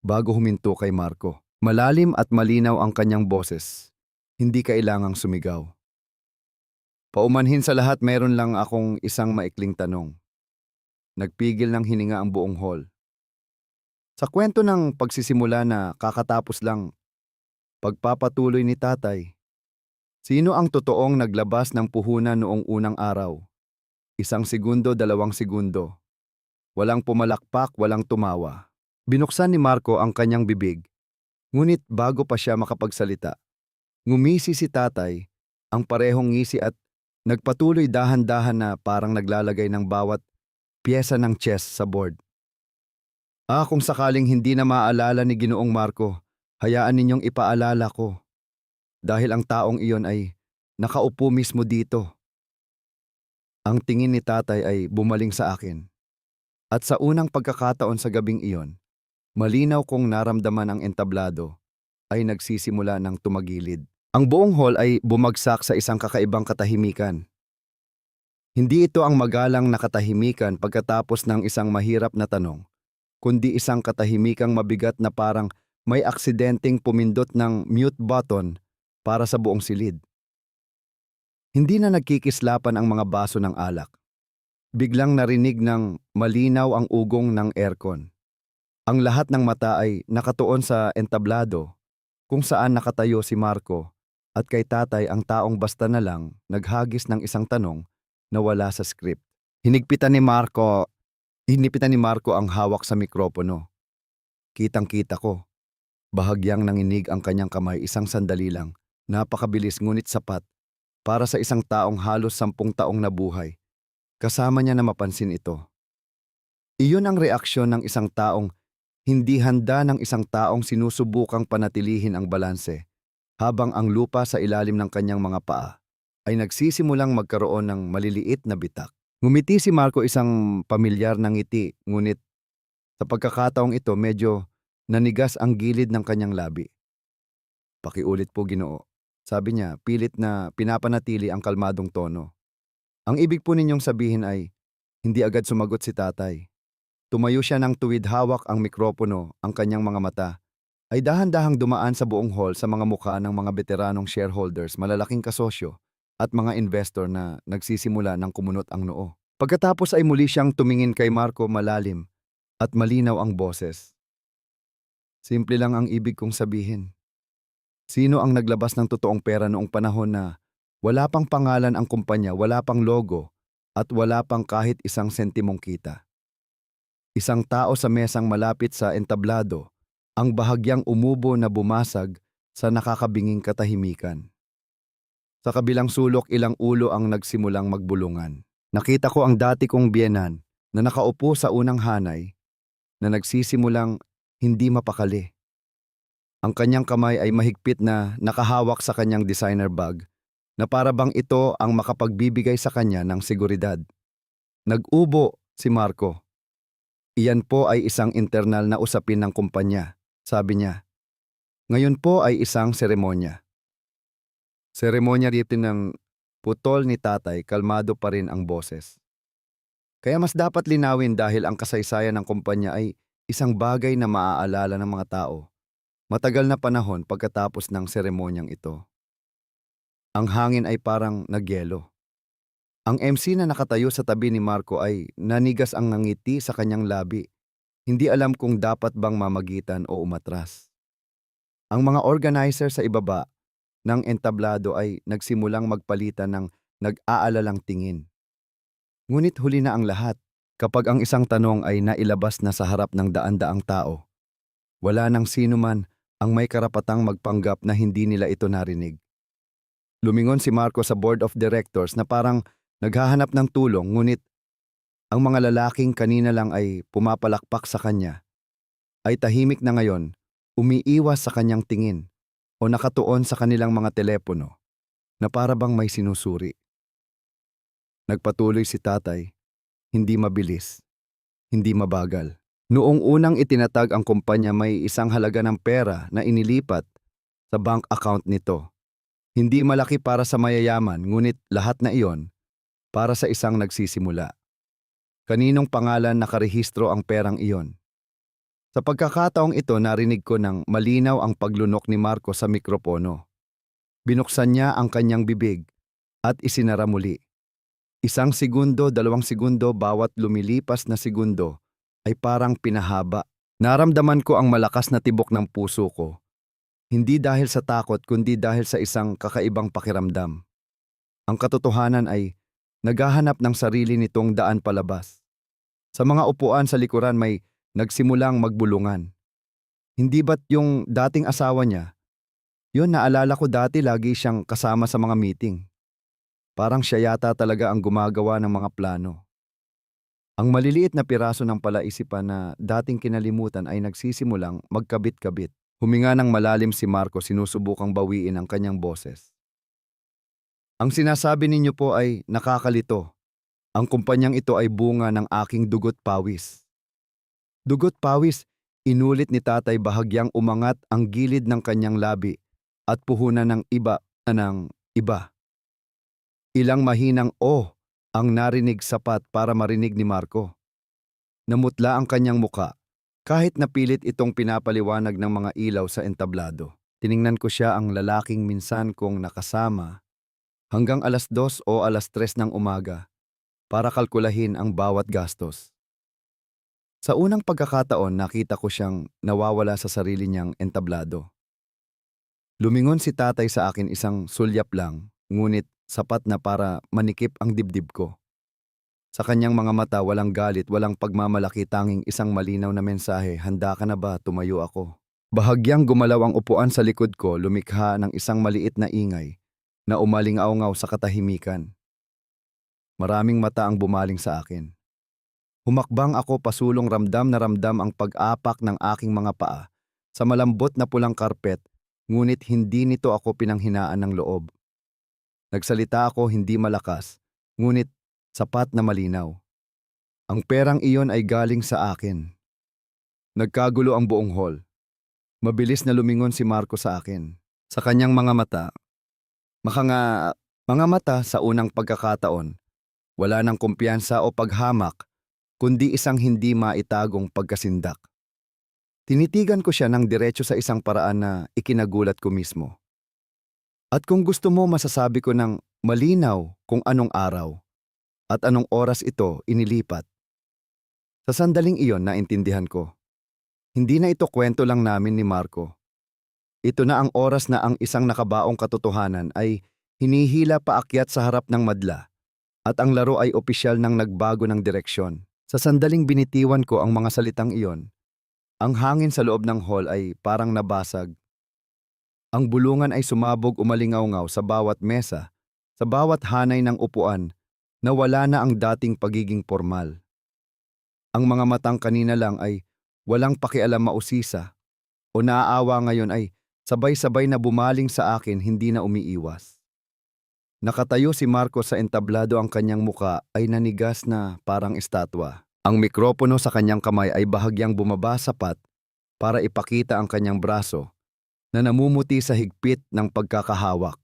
bago huminto kay Marco. Malalim at malinaw ang kanyang boses. Hindi kailangang sumigaw. Paumanhin sa lahat, meron lang akong isang maikling tanong. Nagpigil ng hininga ang buong hall. Sa kwento ng pagsisimula na kakatapos lang, pagpapatuloy ni tatay, sino ang totoong naglabas ng puhunan noong unang araw? 1 segundo, 2 segundo. Walang pumalakpak, walang tumawa. Binuksan ni Marco ang kanyang bibig. Ngunit bago pa siya makapagsalita, ngumisi si tatay, ang parehong ngisi, at nagpatuloy dahan-dahan na parang naglalagay ng bawat piyesa ng chess sa board. Kung sakaling hindi na maaalala ni Ginoong Marco, hayaan ninyong ipaalala ko. Dahil ang taong iyon ay nakaupo mismo dito. Ang tingin ni tatay ay bumaling sa akin. At sa unang pagkakataon sa gabing iyon, malinaw kong naramdaman ang entablado ay nagsisimula ng tumagilid. Ang buong hall ay bumagsak sa isang kakaibang katahimikan. Hindi ito ang magalang na katahimikan pagkatapos ng isang mahirap na tanong, kundi isang katahimikang mabigat na parang may aksidenteng pumindot ng mute button para sa buong silid. Hindi na nagkikislapan ang mga baso ng alak. Biglang narinig ng malinaw ang ugong ng aircon. Ang lahat ng mata ay nakatuon sa entablado, kung saan nakatayo si Marco, at kay tatay, ang taong basta na lang naghagis ng isang tanong na wala sa script. Hinipitan ni Marco ang hawak sa mikropono. Kitang-kita ko. Bahagyang nanginig ang kanyang kamay, isang sandali lang. Napakabilis ngunit sapat para sa isang taong halos 10 taong nabuhay. Kasama niya na mapansin ito. Iyon ang reaksyon ng isang taong hindi handa, ng isang taong sinusubukang panatilihin ang balanse habang ang lupa sa ilalim ng kanyang mga paa ay nagsisimulang magkaroon ng maliliit na bitak. Ngumiti si Marco, isang pamilyar na ngiti, ngunit sa pagkakataong ito medyo nanigas ang gilid ng kanyang labi. Pakiulit po, Ginoo. Sabi niya, pilit na pinapanatili ang kalmadong tono. Ang ibig po ninyong sabihin ay, hindi agad sumagot si tatay. Tumayo siya ng tuwid, hawak ang mikropono, ang kanyang mga mata ay dahan-dahang dumaan sa buong hall, sa mga mukha ng mga veteranong shareholders, malalaking kasosyo, at mga investor na nagsisimula ng kumunot ang noo. Pagkatapos ay muli siyang tumingin kay Marco, malalim at malinaw ang boses. Simple lang ang ibig kong sabihin. Sino ang naglabas ng totoong pera noong panahon na wala pang pangalan ang kumpanya, wala pang logo, at wala pang kahit isang sentimong kita? Isang tao sa mesang malapit sa entablado, ang bahagyang umubo na bumasag sa nakakabinging katahimikan. Sa kabilang sulok, ilang ulo ang nagsimulang magbulungan. Nakita ko ang dati kong biyenan na nakaupo sa unang hanay na nagsisimulang hindi mapakali. Ang kanyang kamay ay mahigpit na nakahawak sa kanyang designer bag na para bang ito ang makapagbibigay sa kanya ng seguridad. Nag-ubo si Marco. Iyan po ay isang internal na usapin ng kumpanya, sabi niya. Ngayon po ay isang seremonya. Seremonya dito ng putol ni tatay, kalmado pa rin ang boses. Kaya mas dapat linawin dahil ang kasaysayan ng kumpanya ay isang bagay na maaalala ng mga tao matagal na panahon pagkatapos ng seremonyang ito. Ang hangin ay parang nagyelo. Ang MC na nakatayo sa tabi ni Marco ay nanigas ang ngiti sa kanyang labi. Hindi alam kung dapat bang mamagitan o umatras. Ang mga organizer sa ibaba ng entablado ay nagsimulang magpalitan ng nag-aalalang tingin. Ngunit huli na ang lahat. Kapag ang isang tanong ay nailabas na sa harap ng daan-daang tao, wala nang sino man ang may karapatang magpanggap na hindi nila ito narinig. Lumingon si Marco sa board of directors na parang naghahanap ng tulong, ngunit ang mga lalaking kanina lang ay pumapalakpak sa kanya ay tahimik na ngayon, umiiwas sa kanyang tingin o nakatuon sa kanilang mga telepono na para bang may sinusuri. Nagpatuloy si tatay, hindi mabilis, hindi mabagal. Noong unang itinatag ang kumpanya, may isang halaga ng pera na inilipat sa bank account nito. Hindi malaki para sa mayayaman, ngunit lahat na iyon para sa isang nagsisimula. Kaninong pangalan nakarehistro ang perang iyon? Sa pagkakataong ito, narinig ko ng malinaw ang paglunok ni Marco sa mikropono. Binuksan niya ang kanyang bibig at isinara muli. 1 segundo, 2 segundo, bawat lumilipas na segundo ay parang pinahaba. Naramdaman ko ang malakas na tibok ng puso ko. Hindi dahil sa takot, kundi dahil sa isang kakaibang pakiramdam. Ang katotohanan ay naghahanap ng sarili nitong daan palabas. Sa mga upuan sa likuran may nagsimulang magbulungan. Hindi ba't yung dating asawa niya? Yun, naalala ko dati lagi siyang kasama sa mga meeting. Parang siya yata talaga ang gumagawa ng mga plano. Ang maliliit na piraso ng palaisipan na dating kinalimutan ay nagsisimulang magkabit-kabit. Huminga ng malalim si Marco, sinusubukang bawiin ang kanyang boses. Ang sinasabi ninyo po ay nakakalito. Ang kumpanyang ito ay bunga ng aking dugot pawis. Dugot pawis, inulit ni tatay, bahagyang umangat ang gilid ng kanyang labi at puhunan ng iba. Ilang mahinang ang narinig, sapat para marinig ni Marco. Namutla ang kanyang muka, kahit napilit itong pinapaliwanag ng mga ilaw sa entablado. Tiningnan ko siya, ang lalaking minsan kong nakasama hanggang 2:00 o 3:00 ng umaga para kalkulahin ang bawat gastos. Sa unang pagkakataon, nakita ko siyang nawawala sa sarili niyang entablado. Lumingon si tatay sa akin, isang sulyap lang, ngunit sapat na para manikip ang dibdib ko. Sa kanyang mga mata, walang galit, walang pagmamalaki, tanging isang malinaw na mensahe, handa ka na ba? Tumayo ako. Bahagyang gumalaw ang upuan sa likod ko, lumikha ng isang maliit na ingay na umalingaw-ngaw sa katahimikan. Maraming mata ang bumaling sa akin. Humakbang ako pasulong, ramdam na ramdam ang pag-apak ng aking mga paa sa malambot na pulang karpet, ngunit hindi nito ako pinanghinaan ng loob. Nagsalita ako, hindi malakas, ngunit sapat na malinaw. Ang perang iyon ay galing sa akin. Nagkagulo ang buong hall. Mabilis na lumingon si Marco sa akin. Sa kanyang mga mata, mga mata sa unang pagkakataon, wala ng kumpiyansa o paghamak, kundi isang hindi maitagong pagkasindak. Tinitigan ko siya ng diretso sa isang paraan na ikinagulat ko mismo. At kung gusto mo, masasabi ko ng malinaw kung anong araw at anong oras ito inilipat. Sa sandaling iyon, naintindihan ko. Hindi na ito kwento lang namin ni Marco. Ito na ang oras na ang isang nakabaong katotohanan ay hinihila paakyat sa harap ng madla at ang laro ay opisyal ng nagbago ng direksyon. Sa sandaling binitiwan ko ang mga salitang iyon, ang hangin sa loob ng hall ay parang nabasag. Ang bulungan ay sumabog, umalingaw-ngaw sa bawat mesa, sa bawat hanay ng upuan, na wala na ang dating pagiging formal. Ang mga matang kanina lang ay walang pakialam, mausisa o naaawa, ngayon ay sabay-sabay na bumaling sa akin, hindi na umiiwas. Nakatayo si Marco sa entablado, ang kanyang muka ay nanigas na parang estatwa. Ang mikropono sa kanyang kamay ay bahagyang bumaba, sapat para ipakita ang kanyang braso na namumuti sa higpit ng pagkakahawak.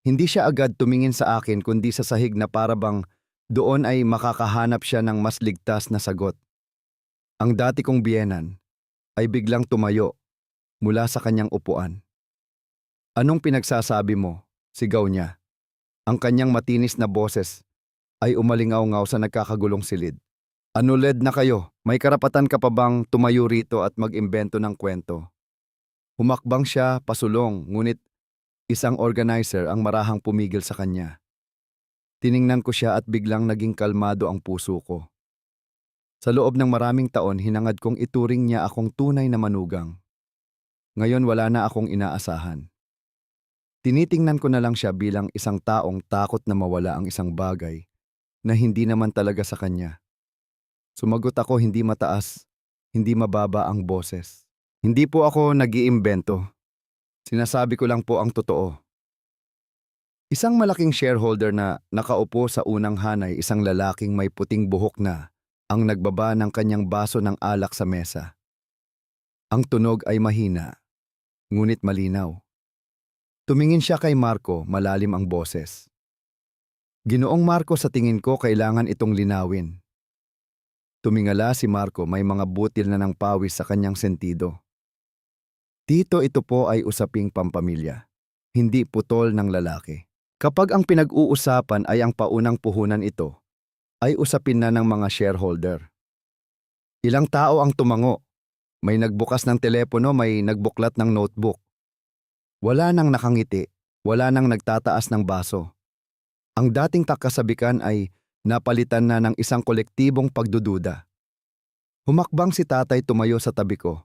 Hindi siya agad tumingin sa akin, kundi sa sahig, na para bang doon ay makakahanap siya ng mas ligtas na sagot. Ang dati kong biyenan ay biglang tumayo mula sa kanyang upuan. Anong pinagsasabi mo? Sigaw niya. Ang kanyang matinis na boses ay umalingaw-ngaw sa nagkakagulong silid. Ano led na kayo? May karapatan ka pa bang tumayo rito at mag-imbento ng kwento? Humakbang siya pasulong, ngunit isang organizer ang marahang pumigil sa kanya. Tiningnan ko siya at biglang naging kalmado ang puso ko. Sa loob ng maraming taon, hinangad kong ituring niya akong tunay na manugang. Ngayon wala na akong inaasahan. Tinitingnan ko na lang siya bilang isang taong takot na mawala ang isang bagay na hindi naman talaga sa kanya. Sumagot ako hindi mataas, hindi mababa ang boses. Hindi po ako nag-iimbento. Sinasabi ko lang po ang totoo. Isang malaking shareholder na nakaupo sa unang hanay, isang lalaking may puting buhok na ang nagbaba ng kanyang baso ng alak sa mesa. Ang tunog ay mahina, ngunit malinaw. Tumingin siya kay Marco, malalim ang boses. Ginoong Marco, sa tingin ko kailangan itong linawin. Tumingala si Marco, may mga butil na ng pawis sa kanyang sentido. Tito, ito po ay usaping pampamilya, hindi putol ng lalaki. Kapag ang pinag-uusapan ay ang paunang puhunan, ito ay usapin na ng mga shareholder. Ilang tao ang tumango. May nagbukas ng telepono, may nagbuklat ng notebook. Wala nang nakangiti, wala nang nagtataas ng baso. Ang dating takasabikan ay napalitan na ng isang kolektibong pagdududa. Humakbang si tatay, tumayo sa tabi ko.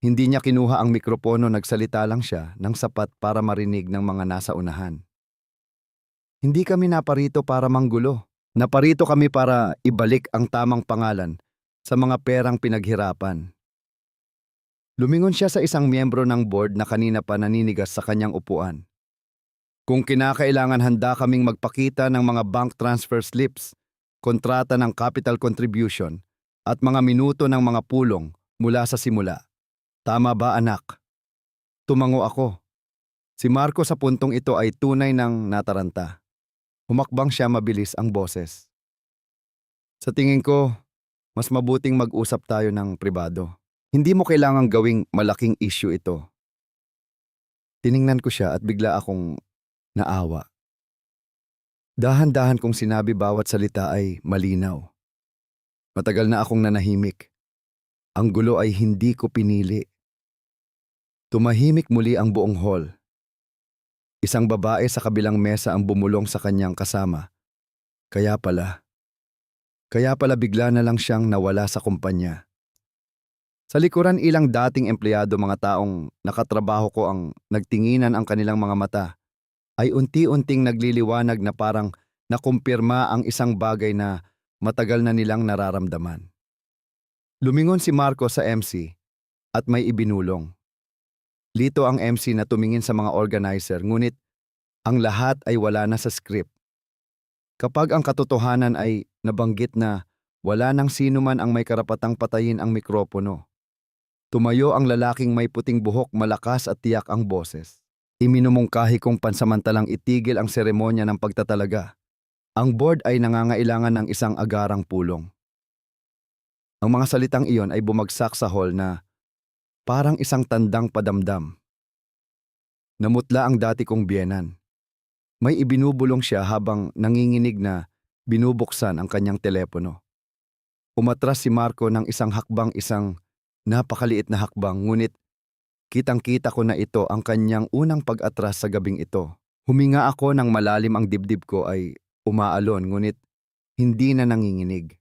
Hindi niya kinuha ang mikropono, nagsalita lang siya ng sapat para marinig ng mga nasa unahan. Hindi kami naparito para manggulo. Naparito kami para ibalik ang tamang pangalan sa mga perang pinaghirapan. Lumingon siya sa isang miyembro ng board na kanina pa naninigas sa kanyang upuan. Kung kinakailangan, handa kaming magpakita ng mga bank transfer slips, kontrata ng capital contribution, at mga minuto ng mga pulong mula sa simula. Tama ba, anak? Tumango ako. Si Marco sa puntong ito ay tunay ng nataranta. Humakbang siya, mabilis ang boses. Sa tingin ko, mas mabuting mag-usap tayo ng pribado. Hindi mo kailangang gawing malaking issue ito. Tiningnan ko siya at bigla akong naawa. Dahan-dahan kong sinabi, bawat salita ay malinaw. Matagal na akong nanahimik. Ang gulo ay hindi ko pinili. Tumahimik muli ang buong hall. Isang babae sa kabilang mesa ang bumulong sa kanyang kasama. Kaya pala bigla na lang siyang nawala sa kumpanya. Sa likuran, ilang dating empleyado, mga taong nakatrabaho ko, ang nagtinginan, ang kanilang mga mata ay unti-unting nagliliwanag na parang nakumpirma ang isang bagay na matagal na nilang nararamdaman. Lumingon si Marco sa MC at may ibinulong. Lito ang MC na tumingin sa mga organizer, ngunit ang lahat ay wala na sa script. Kapag ang katotohanan ay nabanggit na wala nang sino man ang may karapatang patayin ang mikropono. Tumayo ang lalaking may puting buhok, malakas at tiyak ang boses. Iminumungkahi kong pansamantalang itigil ang seremonya ng pagtatalaga. Ang board ay nangangailangan ng isang agarang pulong. Ang mga salitang iyon ay bumagsak sa hall na parang isang tandang padamdam. Namutla ang dati kong biyenan. May ibinubulong siya habang nanginginig na binubuksan ang kanyang telepono. Umatras si Marco ng isang hakbang, isang napakaliit na hakbang, ngunit kitang-kita ko na ito ang kanyang unang pag-atras sa gabing ito. Huminga ako ng malalim, ang dibdib ko ay umaalon, ngunit hindi na nanginginig.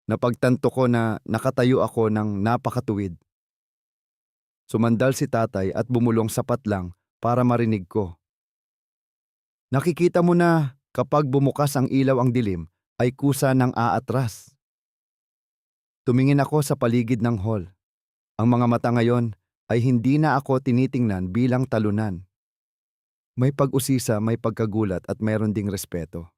Napagtanto ko na nakatayo ako ng napakatuwid. Sumandal si tatay at bumulong sapat lang para marinig ko. Nakikita mo na kapag bumukas ang ilaw, ang dilim ay kusa ng aatras. Tumingin ako sa paligid ng hall. Ang mga mata ngayon ay hindi na ako tinitingnan bilang talunan. May pag-usisa, may pagkagulat at mayroon ding respeto.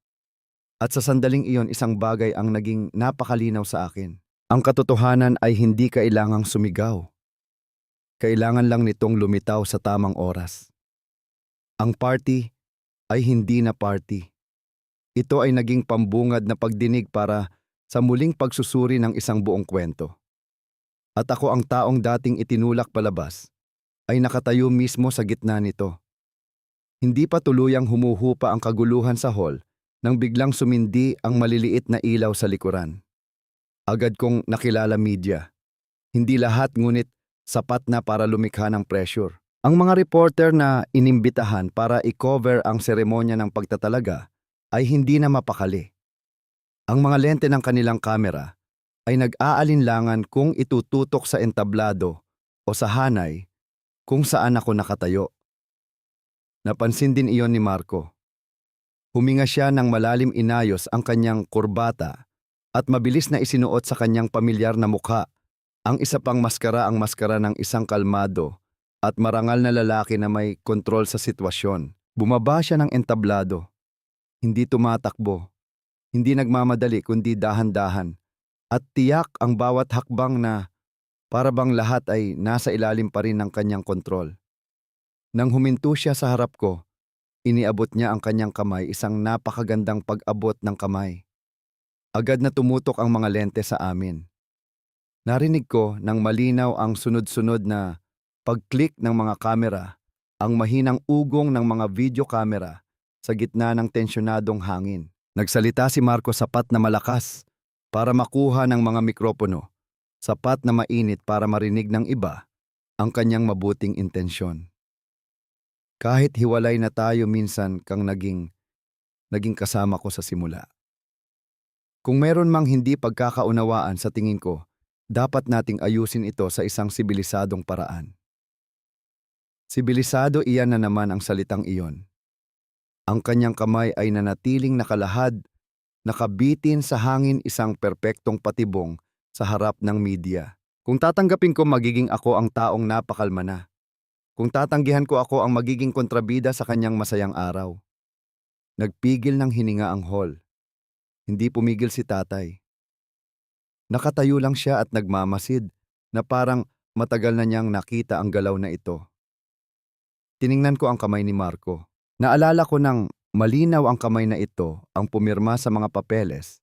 At sa sandaling iyon, isang bagay ang naging napakalinaw sa akin. Ang katotohanan ay hindi kailangang sumigaw. Kailangan lang nitong lumitaw sa tamang oras. Ang party ay hindi na party. Ito ay naging pambungad na pagdinig para sa muling pagsusuri ng isang buong kwento. At ako, ang taong dating itinulak palabas, ay nakatayo mismo sa gitna nito. Hindi pa tuluyang humuhupa ang kaguluhan sa hall nang biglang sumindi ang maliliit na ilaw sa likuran. Agad kong nakilala media. Hindi lahat ngunit sapat na para lumikha ng pressure. Ang mga reporter na inimbitahan para i-cover ang seremonya ng pagtatalaga ay hindi na mapakali. Ang mga lente ng kanilang kamera ay nag-aalinlangan kung itututok sa entablado o sa hanay kung saan ako nakatayo. Napansin din iyon ni Marco. Huminga siya ng malalim, inayos ang kanyang kurbata at mabilis na isinuot sa kanyang pamilyar na mukha ang isa pang maskara, ang maskara ng isang kalmado at marangal na lalaki na may kontrol sa sitwasyon. Bumaba siya ng entablado. Hindi tumatakbo, hindi nagmamadali kundi dahan-dahan at tiyak ang bawat hakbang na para bang lahat ay nasa ilalim pa rin ng kanyang kontrol. Nang huminto siya sa harap ko, iniabot niya ang kanyang kamay, isang napakagandang pag-abot ng kamay. Agad na tumutok ang mga lente sa amin. Narinig ko ng malinaw ang sunod-sunod na pag-click ng mga kamera, ang mahinang ugong ng mga video camera sa gitna ng tensyonadong hangin. Nagsalita si Marco sapat na malakas para makuha ng mga mikropono, sapat na mainit para marinig ng iba ang kanyang mabuting intensyon. Kahit hiwalay na tayo, minsan kang naging kasama ko sa simula. Kung meron mang hindi pagkakaunawaan, sa tingin ko, dapat nating ayusin ito sa isang sibilisadong paraan. Sibilisado, iyan na naman ang salitang iyon. Ang kanyang kamay ay nanatiling nakalahad, nakabitin sa hangin, isang perpektong patibong sa harap ng media. Kung tatanggapin ko, magiging ako ang taong napakalma na. Kung tatanggihan ko, ako ang magiging kontrabida sa kanyang masayang araw. Nagpigil ng hininga ang hall. Hindi pumigil si tatay. Nakatayo lang siya at nagmamasid na parang matagal na niyang nakita ang galaw na ito. Tiningnan ko ang kamay ni Marco. Naalala ko ng malinaw ang kamay na ito ang pumirma sa mga papeles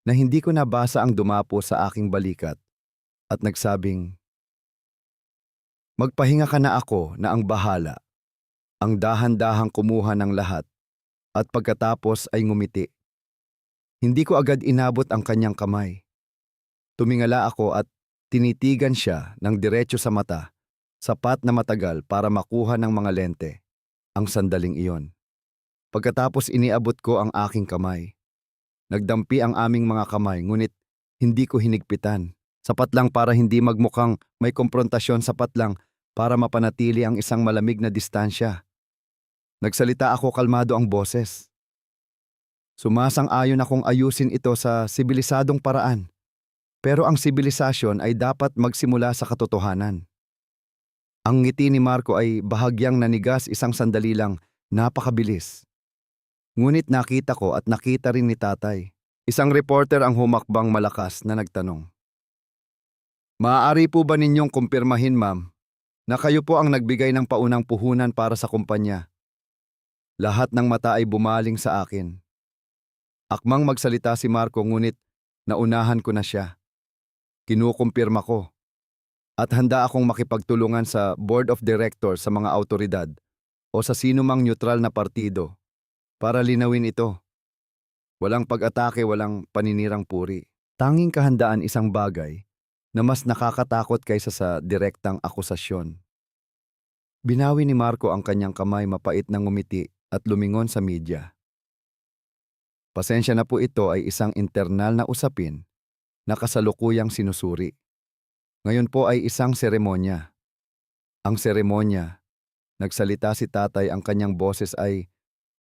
na hindi ko nabasa, ang dumapo sa aking balikat at nagsabing, "Magpahinga ka na, ako na ang bahala." Ang dahan-dahang kumuha ng lahat at pagkatapos ay ngumiti. Hindi ko agad inabot ang kanyang kamay. Tumingala ako at tinitigan siya ng diretso sa mata, sapat na matagal para makuha ng mga lente ang sandaling iyon. Pagkatapos iniabot ko ang aking kamay. Nagdampi ang aming mga kamay, ngunit hindi ko hinigpitan. Sapat lang para hindi magmukhang may komprontasyon, sapat lang para mapanatili ang isang malamig na distansya. Nagsalita ako, kalmado ang boses. Sumasang-ayon akong ayusin ito sa sibilisadong paraan. Pero ang sibilisasyon ay dapat magsimula sa katotohanan. Ang ngiti ni Marco ay bahagyang nanigas, isang sandali lang, napakabilis. Ngunit nakita ko at nakita rin ni tatay. Isang reporter ang humakbang malakas na nagtanong, "Maaari po ba ninyong kumpirmahin, ma'am, na kayo po ang nagbigay ng paunang puhunan para sa kumpanya?" Lahat ng mata ay bumaling sa akin. Akmang magsalita si Marco, ngunit naunahan ko na siya. Kinukumpirma ko. At handa akong makipagtulungan sa board of directors, sa mga autoridad o sa sino mang neutral na partido para linawin ito. Walang pag-atake, walang paninirang puri. Tanging kahandaan, isang bagay na mas nakakatakot kaysa sa direktang akusasyon. Binawi ni Marco ang kanyang kamay, mapait na ngumiti at lumingon sa media. "Pasensya na po, ito ay isang internal na usapin na kasalukuyang sinusuri. Ngayon po ay isang seremonya." Ang seremonya, nagsalita si tatay, ang kanyang boses ay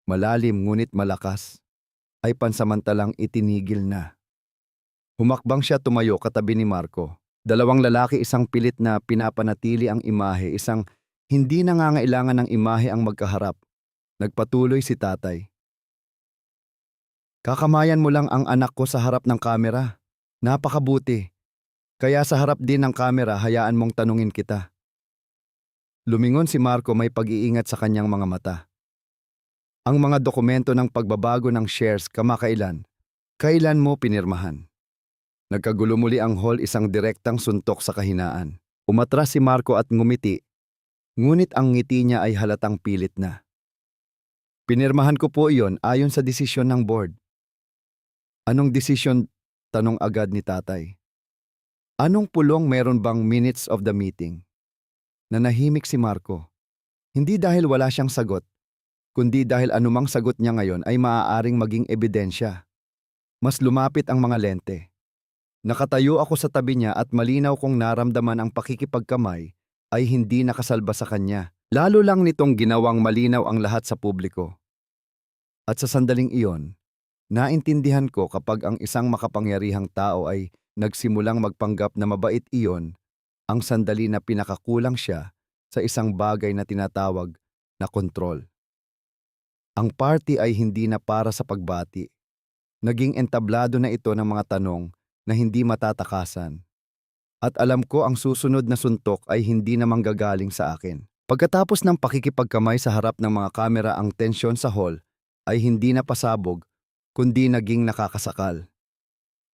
malalim ngunit malakas, ay pansamantalang itinigil na. Humakbang siya, tumayo katabi ni Marco. Dalawang lalaki, isang pilit na pinapanatili ang imahe, isang hindi nangangailangan ng imahe ang magkaharap. Nagpatuloy si tatay. "Kakamayan mo lang ang anak ko sa harap ng kamera. Napakabuti. Kaya sa harap din ng kamera, hayaan mong tanungin kita." Lumingon si Marco, may pag-iingat sa kanyang mga mata. "Ang mga dokumento ng pagbabago ng shares, kailan mo pinirmahan?" Nagkagulo muli ang hall, isang direktang suntok sa kahinaan. Umatras si Marco at ngumiti, ngunit ang ngiti niya ay halatang pilit na. Pinirmahan ko po iyon ayon sa desisyon ng board. Anong desisyon? Tanong agad ni tatay. Anong pulong meron bang minutes of the meeting? Nanahimik si Marco. Hindi dahil wala siyang sagot, kundi dahil anumang sagot niya ngayon ay maaaring maging ebidensya. Mas lumapit ang mga lente. Nakatayo ako sa tabi niya at malinaw kong naramdaman ang pakikipagkamay ay hindi nakasalba sa kanya. Lalo lang nitong ginawang malinaw ang lahat sa publiko. At sa sandaling iyon, naintindihan ko kapag ang isang makapangyarihang tao ay nagsimulang magpanggap na mabait iyon, ang sandali na pinakakulang siya sa isang bagay na tinatawag na kontrol. Ang party ay hindi na para sa pagbati. Naging entablado na ito ng mga tanong na hindi matatakasan. At alam ko ang susunod na suntok ay hindi na manggagaling sa akin. Pagkatapos ng pakikipagkamay sa harap ng mga kamera, ang tensyon sa hall ay hindi na pasabog kundi naging nakakasakal.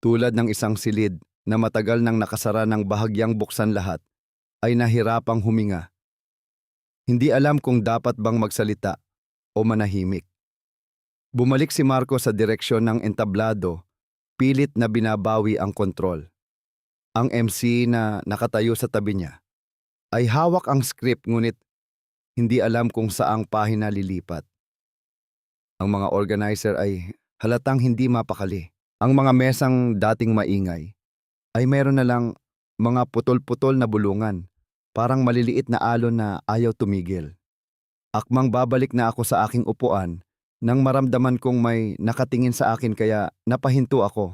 Tulad ng isang silid na matagal nang nakasara ng bahagyang buksan lahat, ay nahirapang huminga. Hindi alam kung dapat bang magsalita o manahimik. Bumalik si Marco sa direksyon ng entablado, pilit na binabawi ang kontrol. Ang MC na nakatayo sa tabi niya ay hawak ang script ngunit hindi alam kung saang pahina lilipat. Ang mga organizer ay halatang hindi mapakali. Ang mga mesang dating maingay ay meron na lang mga putol-putol na bulungan, parang maliliit na alon na ayaw tumigil. Akmang babalik na ako sa aking upuan nang maramdaman kong may nakatingin sa akin kaya napahinto ako.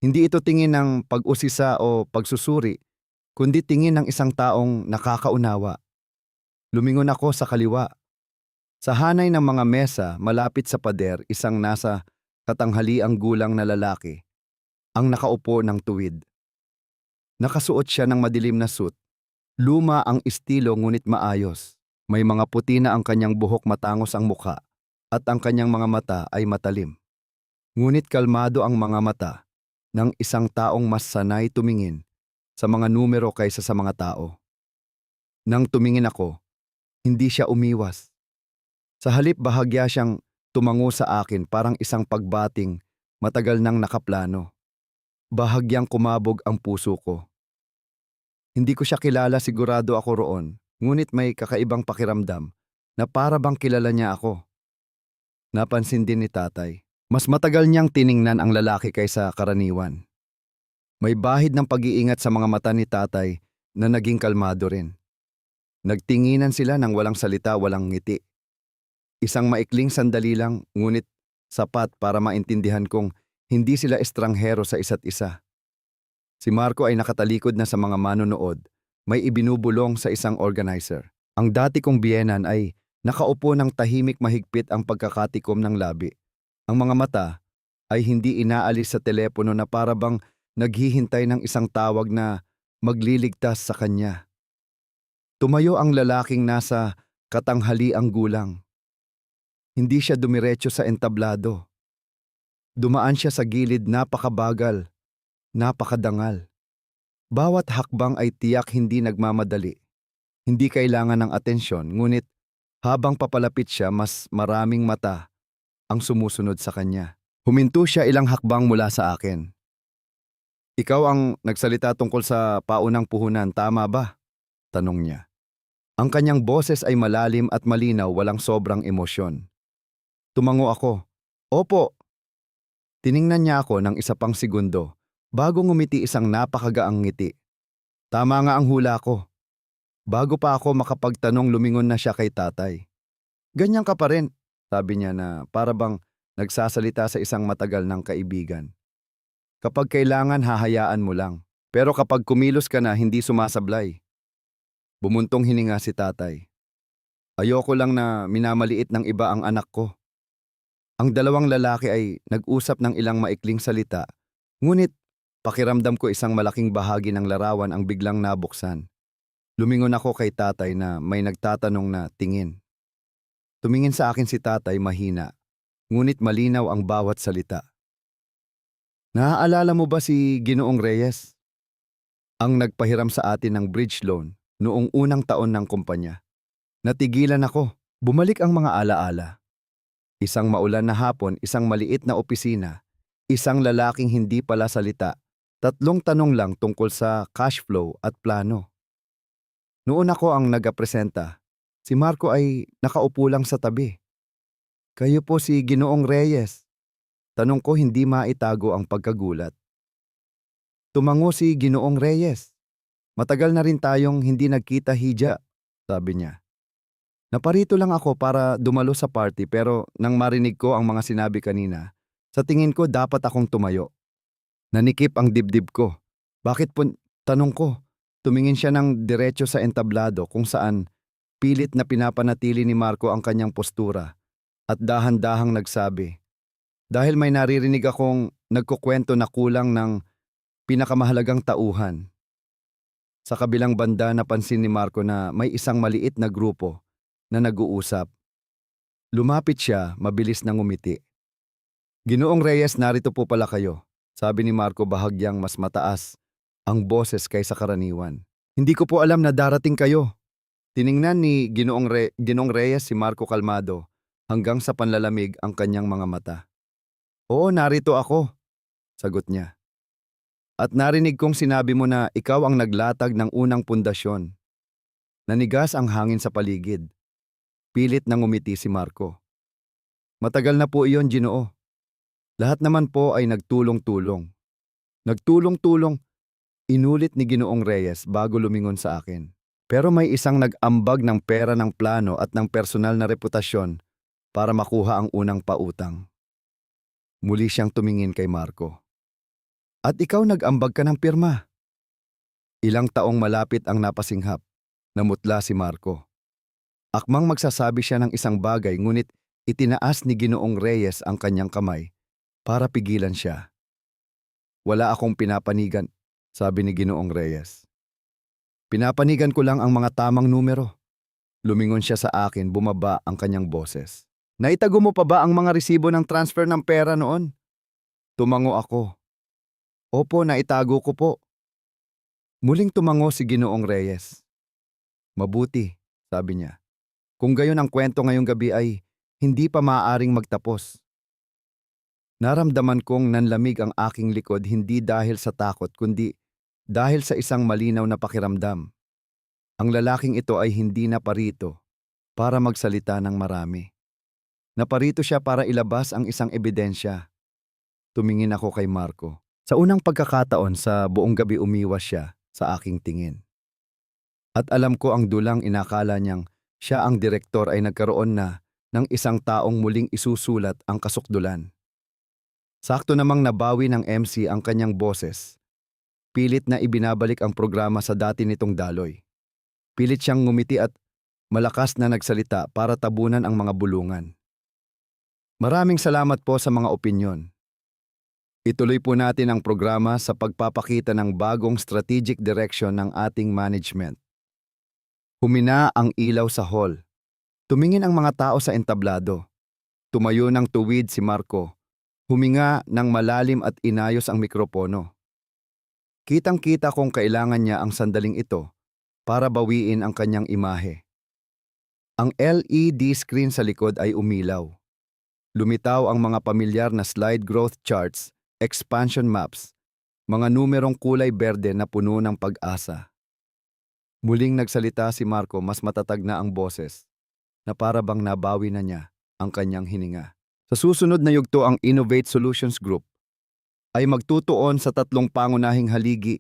Hindi ito tingin ng pag-usisa o pagsusuri, kundi tingin ng isang taong nakakaunawa. Lumingon ako sa kaliwa. Sa hanay ng mga mesa, malapit sa pader, isang nasa katanghaliang gulang na lalaki ang nakaupo ng tuwid. Nakasuot siya ng madilim na suit. Luma ang estilo ngunit maayos. May mga puti na ang kanyang buhok, matangos ang mukha, at ang kanyang mga mata ay matalim. Ngunit kalmado ang mga mata ng isang taong mas sanay tumingin sa mga numero kaysa sa mga tao. Nang tumingin ako, hindi siya umiwas. Sa halip, bahagya siyang tumango sa akin, parang isang pagbating matagal nang nakaplano. Bahagyang kumabog ang puso ko. Hindi ko siya kilala, sigurado ako roon, ngunit may kakaibang pakiramdam na para bang kilala niya ako. Napansin din ni tatay. Mas matagal niyang tiningnan ang lalaki kaysa karaniwan. May bahid ng pag-iingat sa mga mata ni tatay na naging kalmado rin. Nagtinginan sila ng walang salita, walang ngiti. Isang maikling sandali lang, ngunit sapat para maintindihan kong hindi sila estranghero sa isa't isa. Si Marco ay nakatalikod na sa mga manonood, may ibinubulong sa isang organizer. Ang dati kong biyenan ay nakaupo ng tahimik, mahigpit ang pagkakatikom ng labi. Ang mga mata ay hindi inaalis sa telepono na para bang naghihintay ng isang tawag na magliligtas sa kanya. Tumayo ang lalaking nasa katanghaliang gulang. Hindi siya dumiretso sa entablado. Dumaan siya sa gilid, napakabagal, napakadangal. Bawat hakbang ay tiyak hindi nagmamadali. Hindi kailangan ng atensyon, ngunit habang papalapit siya, mas maraming mata ang sumusunod sa kanya. Huminto siya ilang hakbang mula sa akin. Ikaw ang nagsalita tungkol sa paunang puhunan, tama ba? Tanong niya. Ang kanyang boses ay malalim at malinaw, walang sobrang emosyon. Tumango ako. Opo. Tiningnan niya ako ng isa pang segundo, bago ngumiti isang napakagaang ngiti. Tama nga ang hula ko. Bago pa ako makapagtanong, lumingon na siya kay tatay. Ganyan ka pa rin, sabi niya na para bang nagsasalita sa isang matagal ng kaibigan. Kapag kailangan, hahayaan mo lang. Pero kapag kumilos ka na, hindi sumasablay. Bumuntong hininga si tatay. Ayoko lang na minamaliit ng iba ang anak ko. Ang dalawang lalaki ay nag-usap ng ilang maikling salita, ngunit pakiramdam ko isang malaking bahagi ng larawan ang biglang nabuksan. Lumingon ako kay tatay na may nagtatanong na tingin. Tumingin sa akin si tatay, mahina, ngunit malinaw ang bawat salita. Naaalala mo ba si Ginoong Reyes? Ang nagpahiram sa atin ng bridge loan noong unang taon ng kumpanya. Natigilan ako. Bumalik ang mga alaala. Isang maulan na hapon, isang maliit na opisina, isang lalaking hindi pala salita, tatlong tanong lang tungkol sa cash flow at plano. Noon ako ang nagapresenta. Si Marco ay nakaupo lang sa tabi. Kayo po si Ginoong Reyes. Tanong ko hindi maitago ang pagkagulat. Tumango si Ginoong Reyes. Matagal na rin tayong hindi nagkita hija, sabi niya. Naparito lang ako para dumalo sa party pero nang marinig ko ang mga sinabi kanina, sa tingin ko dapat akong tumayo. Nanikip ang dibdib ko. Bakit po, tanong ko, tumingin siya ng diretso sa entablado kung saan pilit na pinapanatili ni Marco ang kanyang postura at dahan-dahang nagsabi, dahil may naririnig akong nagkukwento na kulang ng pinakamahalagang tauhan. Sa kabilang banda napansin ni Marco na may isang maliit na grupo na nag-uusap. Lumapit siya, mabilis na ngumiti. Ginoong Reyes, narito po pala kayo, sabi ni Marco bahagyang mas mataas ang boses kaysa karaniwan. Hindi ko po alam na darating kayo. Tiningnan ni Ginoong Reyes si Marco kalmado hanggang sa panlalamig ang kanyang mga mata. Oo, narito ako, sagot niya. At narinig kong sinabi mo na ikaw ang naglatag ng unang pundasyon. Nanigas ang hangin sa paligid. Pilit na ngumiti si Marco. Matagal na po iyon, Ginoo. Lahat naman po ay nagtulong-tulong. Nagtulong-tulong, inulit ni Ginoong Reyes bago lumingon sa akin. Pero may isang nag-ambag ng pera ng plano at ng personal na reputasyon para makuha ang unang pautang. Muli siyang tumingin kay Marco. At ikaw nag-ambag ka ng pirma. Ilang taong malapit ang napasinghap. Namutla si Marco. Akmang magsasabi siya ng isang bagay ngunit itinaas ni Ginoong Reyes ang kanyang kamay para pigilan siya. Wala akong pinapanigan, sabi ni Ginoong Reyes. Pinapanigan ko lang ang mga tamang numero. Lumingon siya sa akin, bumaba ang kanyang boses. Naitago mo pa ba ang mga resibo ng transfer ng pera noon? Tumango ako. Opo, naitago ko po. Muling tumango si Ginoong Reyes. Mabuti, sabi niya. Kung gayon ang kwento ngayong gabi ay hindi pa maaaring magtapos. Naramdaman kong nanlamig ang aking likod hindi dahil sa takot kundi dahil sa isang malinaw na pakiramdam. Ang lalaking ito ay hindi naparito para magsalita ng marami. Naparito siya para ilabas ang isang ebidensya. Tumingin ako kay Marco. Sa unang pagkakataon sa buong gabi umiwas siya sa aking tingin. At alam ko ang dulang inakala niyang siya ang direktor ay nagkaroon na ng isang taong muling isusulat ang kasukdulan. Sakto namang nabawi ng MC ang kanyang boses. Pilit na ibinabalik ang programa sa dati nitong daloy. Pilit siyang ngumiti at malakas na nagsalita para tabunan ang mga bulungan. Maraming salamat po sa mga opinyon. Ituloy po natin ang programa sa pagpapakita ng bagong strategic direction ng ating management. Humina ang ilaw sa hall. Tumingin ang mga tao sa entablado. Tumayo ng tuwid si Marco. Huminga ng malalim at inayos ang mikropono. Kitang-kita kong kailangan niya ang sandaling ito para bawiin ang kanyang imahe. Ang LED screen sa likod ay umilaw. Lumitaw ang mga pamilyar na slide growth charts, expansion maps, mga numerong kulay berde na puno ng pag-asa. Muling nagsalita si Marco, mas matatag na ang boses, na para bang nabawi na niya ang kanyang hininga. Sa susunod na yugto ang Innovate Solutions Group ay magtutuon sa tatlong pangunahing haligi,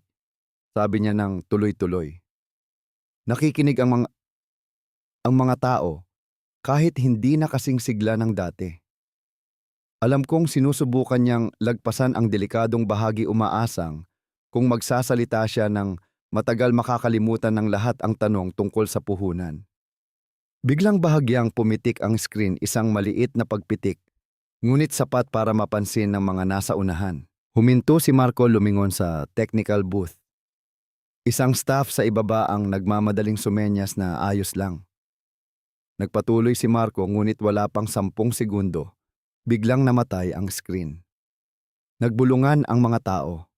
sabi niya ng tuloy-tuloy. Nakikinig ang mga tao kahit hindi na kasing sigla ng dati. Alam kong sinusubukan niyang lagpasan ang delikadong bahagi umaasang kung magsasalita siya ng matagal makakalimutan ng lahat ang tanong tungkol sa puhunan. Biglang bahagyang pumitik ang screen, isang maliit na pagpitik, ngunit sapat para mapansin ng mga nasa unahan. Huminto si Marco, lumingon sa technical booth. Isang staff sa ibaba ang nagmamadaling sumenyas na ayos lang. Nagpatuloy si Marco ngunit wala pang 10 segundo. Biglang namatay ang screen. Nagbulungan ang mga tao.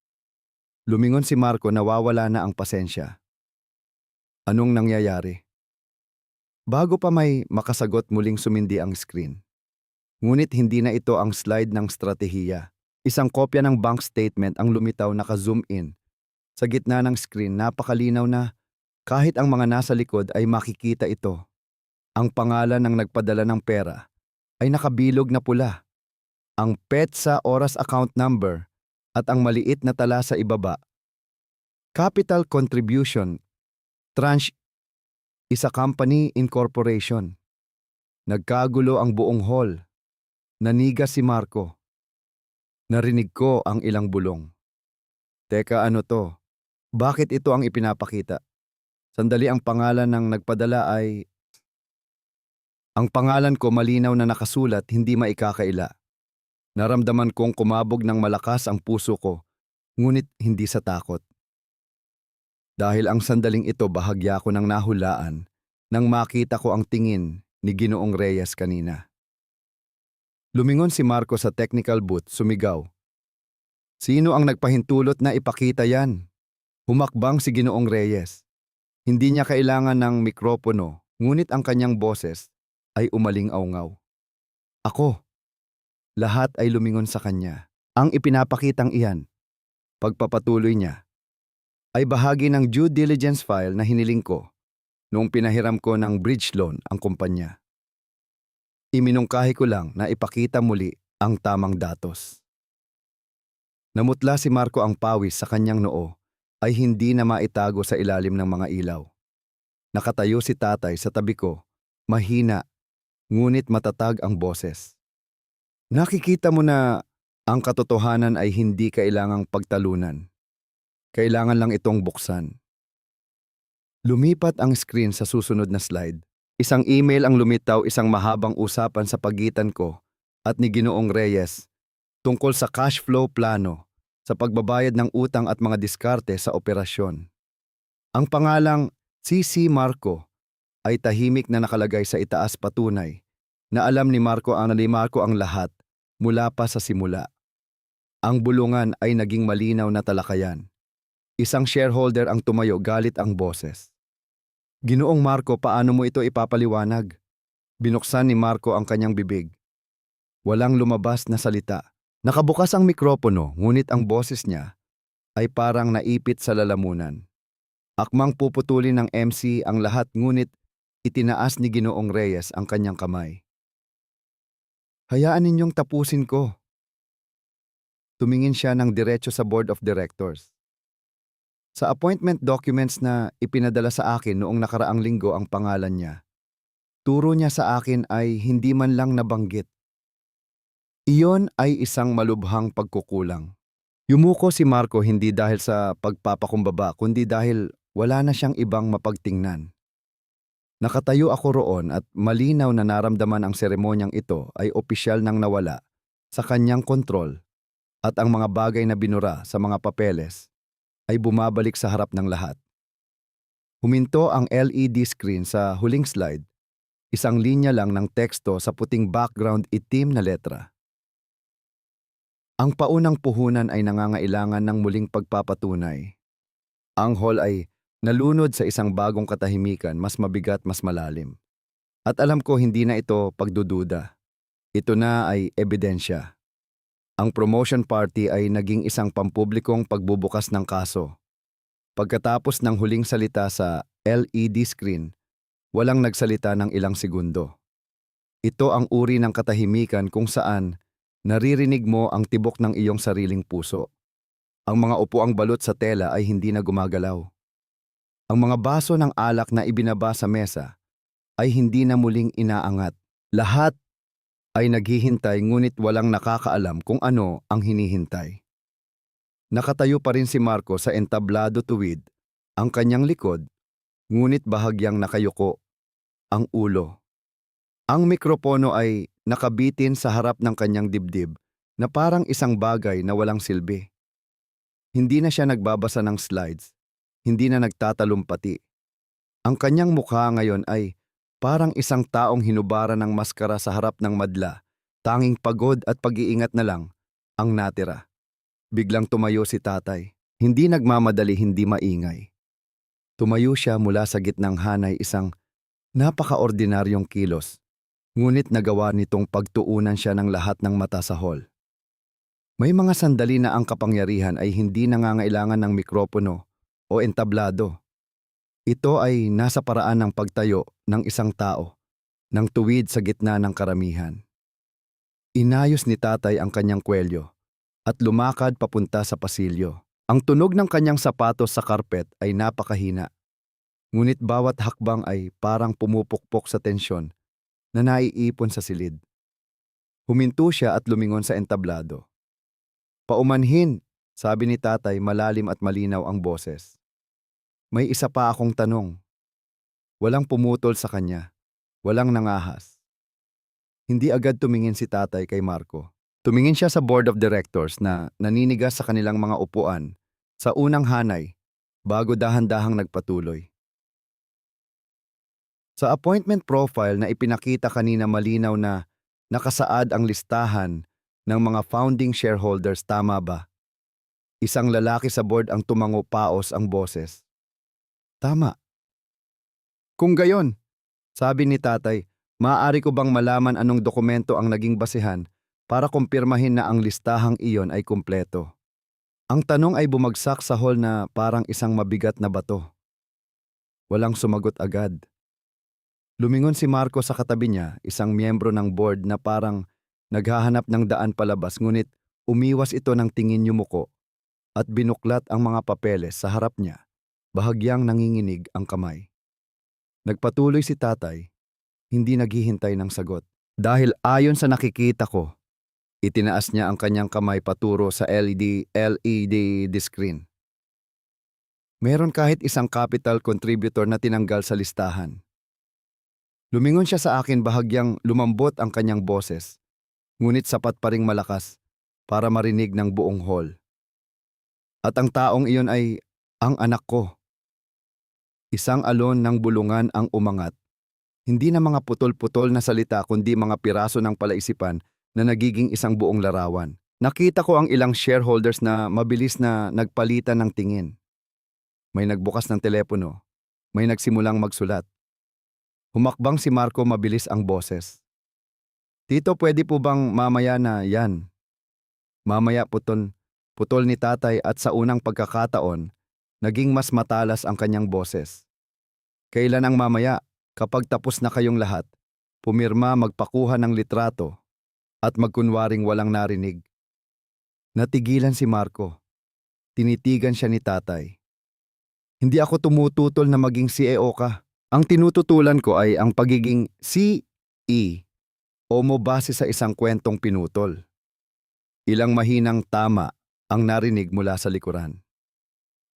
Lumingon si Marco, nawawala na ang pasensya. Anong nangyayari? Bago pa may makasagot, muling sumindi ang screen. Ngunit hindi na ito ang slide ng stratehiya. Isang kopya ng bank statement ang lumitaw naka-zoom in. Sa gitna ng screen, napakalinaw na kahit ang mga nasa likod ay makikita ito. Ang pangalan ng nagpadala ng pera ay nakabilog na pula. Ang PETSA oras account number at ang maliit na tala sa ibaba. Capital Contribution, Tranche Isa Company Incorporation. Nagkagulo ang buong hall. Nanigas si Marco. Narinig ko ang ilang bulong. Teka, ano to? Bakit ito ang ipinapakita? Sandali, ang pangalan ng nagpadala ay... Ang pangalan ko malinaw na nakasulat, hindi maikakaila. Naramdaman kong kumabog ng malakas ang puso ko, ngunit hindi sa takot. Dahil ang sandaling ito bahagya ko ng nahulaan nang makita ko ang tingin ni Ginoong Reyes kanina. Lumingon si Marco sa technical booth, sumigaw. Sino ang nagpahintulot na ipakita yan? Humakbang si Ginoong Reyes. Hindi niya kailangan ng mikropono, ngunit ang kanyang boses ay umaling-awngaw. Ako. Lahat ay lumingon sa kanya. Ang ipinapakitang iyan, pagpapatuloy niya, ay bahagi ng due diligence file na hiniling ko noong pinahiram ko ng bridge loan ang kumpanya. Iminungkahi ko lang na ipakita muli ang tamang datos. Namutla si Marco, ang pawis sa kanyang noo ay hindi na maitago sa ilalim ng mga ilaw. Nakatayo si tatay sa tabi ko, mahina, ngunit matatag ang boses. Nakikita mo na ang katotohanan ay hindi kailangang pagtalunan. Kailangan lang itong buksan. Lumipat ang screen sa susunod na slide. Isang email ang lumitaw, isang mahabang usapan sa pagitan ko at ni Ginoong Reyes tungkol sa cash flow plano, sa pagbabayad ng utang at mga diskarte sa operasyon. Ang pangalang CC Marco ay tahimik na nakalagay sa itaas, patunay na alam ni Marco ang lahat mula pa sa simula. Ang bulungan ay naging malinaw na talakayan. Isang shareholder ang tumayo, galit ang boses. Ginoong Marco, paano mo ito ipapaliwanag? Binuksan ni Marco ang kanyang bibig. Walang lumabas na salita. Nakabukas ang mikropono, ngunit ang boses niya ay parang naipit sa lalamunan. Akmang puputulin ng MC ang lahat, ngunit itinaas ni Ginoong Reyes ang kanyang kamay. Hayaan ninyong tapusin ko. Tumingin siya ng diretso sa Board of Directors. Sa appointment documents na ipinadala sa akin noong nakaraang linggo, ang pangalan niya. Turo niya sa akin ay hindi man lang nabanggit. Iyon ay isang malubhang pagkukulang. Yumuko si Marco, hindi dahil sa pagpapakumbaba, kundi dahil wala na siyang ibang mapagtingnan. Nakatayo ako roon at malinaw na naramdaman ang seremonyang ito ay opisyal nang nawala sa kanyang kontrol at ang mga bagay na binura sa mga papeles ay bumabalik sa harap ng lahat. Huminto ang LED screen sa huling slide, isang linya lang ng teksto sa puting background, itim na letra. Ang paunang puhunan ay nangangailangan ng muling pagpapatunay. Ang hall ay nalunod sa isang bagong katahimikan, mas mabigat, mas malalim. At alam ko, hindi na ito pagdududa. Ito na ay ebidensya. Ang promotion party ay naging isang pampublikong pagbubukas ng kaso. Pagkatapos ng huling salita sa LED screen, walang nagsalita ng ilang segundo. Ito ang uri ng katahimikan kung saan naririnig mo ang tibok ng iyong sariling puso. Ang mga upuang balot sa tela ay hindi na gumagalaw. Ang mga baso ng alak na ibinaba sa mesa ay hindi na muling inaangat. Lahat ay naghihintay, ngunit walang nakakaalam kung ano ang hinihintay. Nakatayo pa rin si Marco sa entablado tuwid, ang kanyang likod, ngunit bahagyang nakayuko ang ulo. Ang mikropono ay nakabitin sa harap ng kanyang dibdib na parang isang bagay na walang silbi. Hindi na siya nagbabasa ng slides, hindi na nagtatalumpati. Ang kanyang mukha ngayon ay parang isang taong hinubara ng maskara sa harap ng madla, tanging pagod at pag-iingat na lang ang natira. Biglang tumayo si tatay, hindi nagmamadali, hindi maingay. Tumayo siya mula sa gitnang hanay, isang napaka-ordinaryong kilos, Ngunit nagawa nitong pagtuunan siya ng lahat ng mata sa hall. May mga sandali na ang kapangyarihan ay hindi nangangailangan ng mikropono o entablado. Ito ay nasa paraan ng pagtayo ng isang tao, ng tuwid sa gitna ng karamihan. Inayos ni tatay ang kanyang kwelyo at lumakad papunta sa pasilyo. Ang tunog ng kanyang sapatos sa karpet ay napakahina, ngunit bawat hakbang ay parang pumupukpok sa tensyon na naiipon sa silid. Huminto siya at lumingon sa entablado. Paumanhin, sabi ni tatay, malalim at malinaw ang boses. May isa pa akong tanong. Walang pumutol sa kanya. Walang nangahas. Hindi agad tumingin si tatay kay Marco. Tumingin siya sa board of directors na naninigas sa kanilang mga upuan sa unang hanay bago dahan-dahang nagpatuloy. Sa appointment profile na ipinakita kanina, malinaw na nakasaad ang listahan ng mga founding shareholders, tama ba? Isang lalaki sa board ang tumango, paos ang boses. Tama. Kung gayon, sabi ni tatay, maaari ko bang malaman anong dokumento ang naging basehan para kumpirmahin na ang listahang iyon ay kumpleto? Ang tanong ay bumagsak sa hall na parang isang mabigat na bato. Walang sumagot agad. Lumingon si Marco sa katabi niya, isang miyembro ng board na parang naghahanap ng daan palabas, ngunit umiwas ito ng tingin yumuko at binuklat ang mga papeles sa harap niya. Bahagyang nanginginig ang kamay. Nagpatuloy si tatay, hindi naghihintay ng sagot. Dahil ayon sa nakikita ko, itinaas niya ang kanyang kamay paturo sa LED screen. Meron kahit isang capital contributor na tinanggal sa listahan. Lumingon siya sa akin, bahagyang lumambot ang kanyang boses, ngunit sapat pa ring malakas para marinig ng buong hall. At ang taong iyon ay ang anak ko. Isang alon ng bulungan ang umangat. Hindi na mga putol-putol na salita kundi mga piraso ng palaisipan na nagiging isang buong larawan. Nakita ko ang ilang shareholders na mabilis na nagpalitan ng tingin. May nagbukas ng telepono, may nagsimulang magsulat. Humakbang si Marco, mabilis ang boses. Tito, pwede po bang mamaya na yan? Mamaya, putol ni tatay, at sa unang pagkakataon, naging mas matalas ang kanyang boses. Kailan ang mamaya? Kapag tapos na kayong lahat, pumirma, magpakuha ng litrato, at magkunwaring walang narinig. Natigilan si Marco. Tinitigan siya ni tatay. Hindi ako tumututol na maging CEO ka. Ang tinututulan ko ay ang pagiging CEO mo base sa isang kwentong pinutol. Ilang mahinang tama ang narinig mula sa likuran.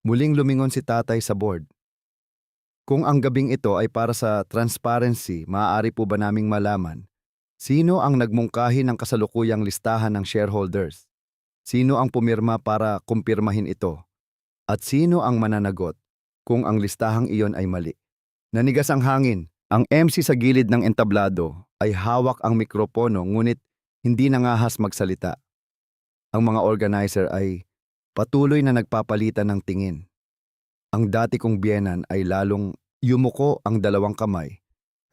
Muling lumingon si tatay sa board. Kung ang gabing ito ay para sa transparency, maaari po ba naming malaman sino ang nagmungkahi ng kasalukuyang listahan ng shareholders? Sino ang pumirma para kumpirmahin ito? At sino ang mananagot kung ang listahang iyon ay mali? Nanigas ang hangin. Ang MC sa gilid ng entablado ay hawak ang mikropono, ngunit hindi nangahas magsalita. Ang mga organizer ay patuloy na nagpapalitan ng tingin. Ang dati kong biyenan ay lalong yumuko, ang dalawang kamay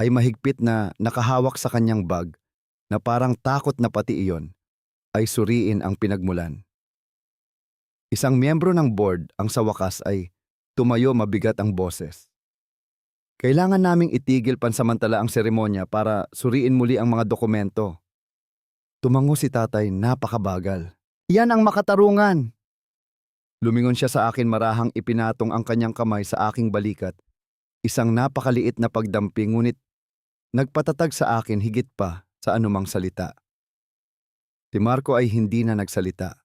ay mahigpit na nakahawak sa kanyang bag na parang takot na pati iyon ay suriin ang pinagmulan. Isang miyembro ng board ang sa wakas ay tumayo, mabigat ang boses. Kailangan naming itigil pansamantala ang seremonya para suriin muli ang mga dokumento. Tumango si tatay, napakabagal. Yan ang makatarungan. Lumingon siya sa akin, marahang ipinatong ang kanyang kamay sa aking balikat. Isang napakaliit na pagdamping, ngunit nagpatatag sa akin higit pa sa anumang salita. Si Marco ay hindi na nagsalita.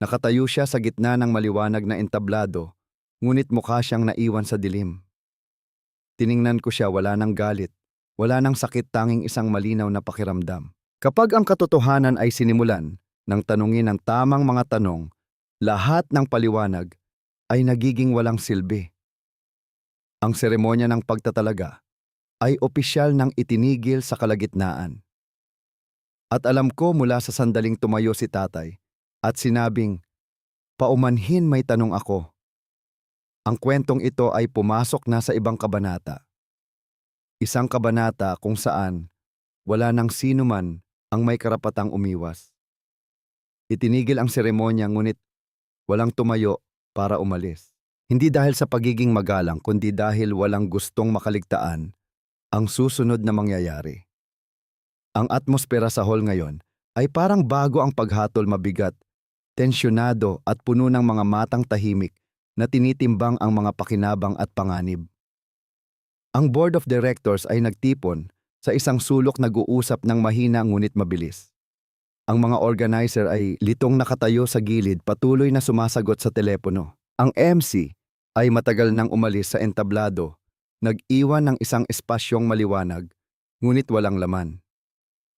Nakatayo siya sa gitna ng maliwanag na entablado, ngunit mukha siyang naiwan sa dilim. Tiningnan ko siya, wala nang galit, wala nang sakit, tanging isang malinaw na pakiramdam. Kapag ang katotohanan ay sinimulan ng tanungin ng tamang mga tanong, lahat ng paliwanag ay nagiging walang silbi. Ang seremonya ng pagtatalaga ay opisyal nang itinigil sa kalagitnaan. At alam ko mula sa sandaling tumayo si tatay at sinabing, paumanhin, may tanong ako. Ang kwentong ito ay pumasok na sa ibang kabanata. Isang kabanata kung saan wala nang sino man ang may karapatang umiwas. Itinigil ang seremonya ngunit walang tumayo para umalis. Hindi dahil sa pagiging magalang kundi dahil walang gustong makaligtaan ang susunod na mangyayari. Ang atmosfera sa hall ngayon ay parang bago ang paghatol, mabigat, tensyonado at puno ng mga matang tahimik na tinitimbang ang mga pakinabang at panganib. Ang board of directors ay nagtipon sa isang sulok, nag-uusap ng mahina ngunit mabilis. Ang mga organizer ay litong nakatayo sa gilid, patuloy na sumasagot sa telepono. Ang MC ay matagal nang umalis sa entablado, nag-iwan ng isang espasyong maliwanag, ngunit walang laman.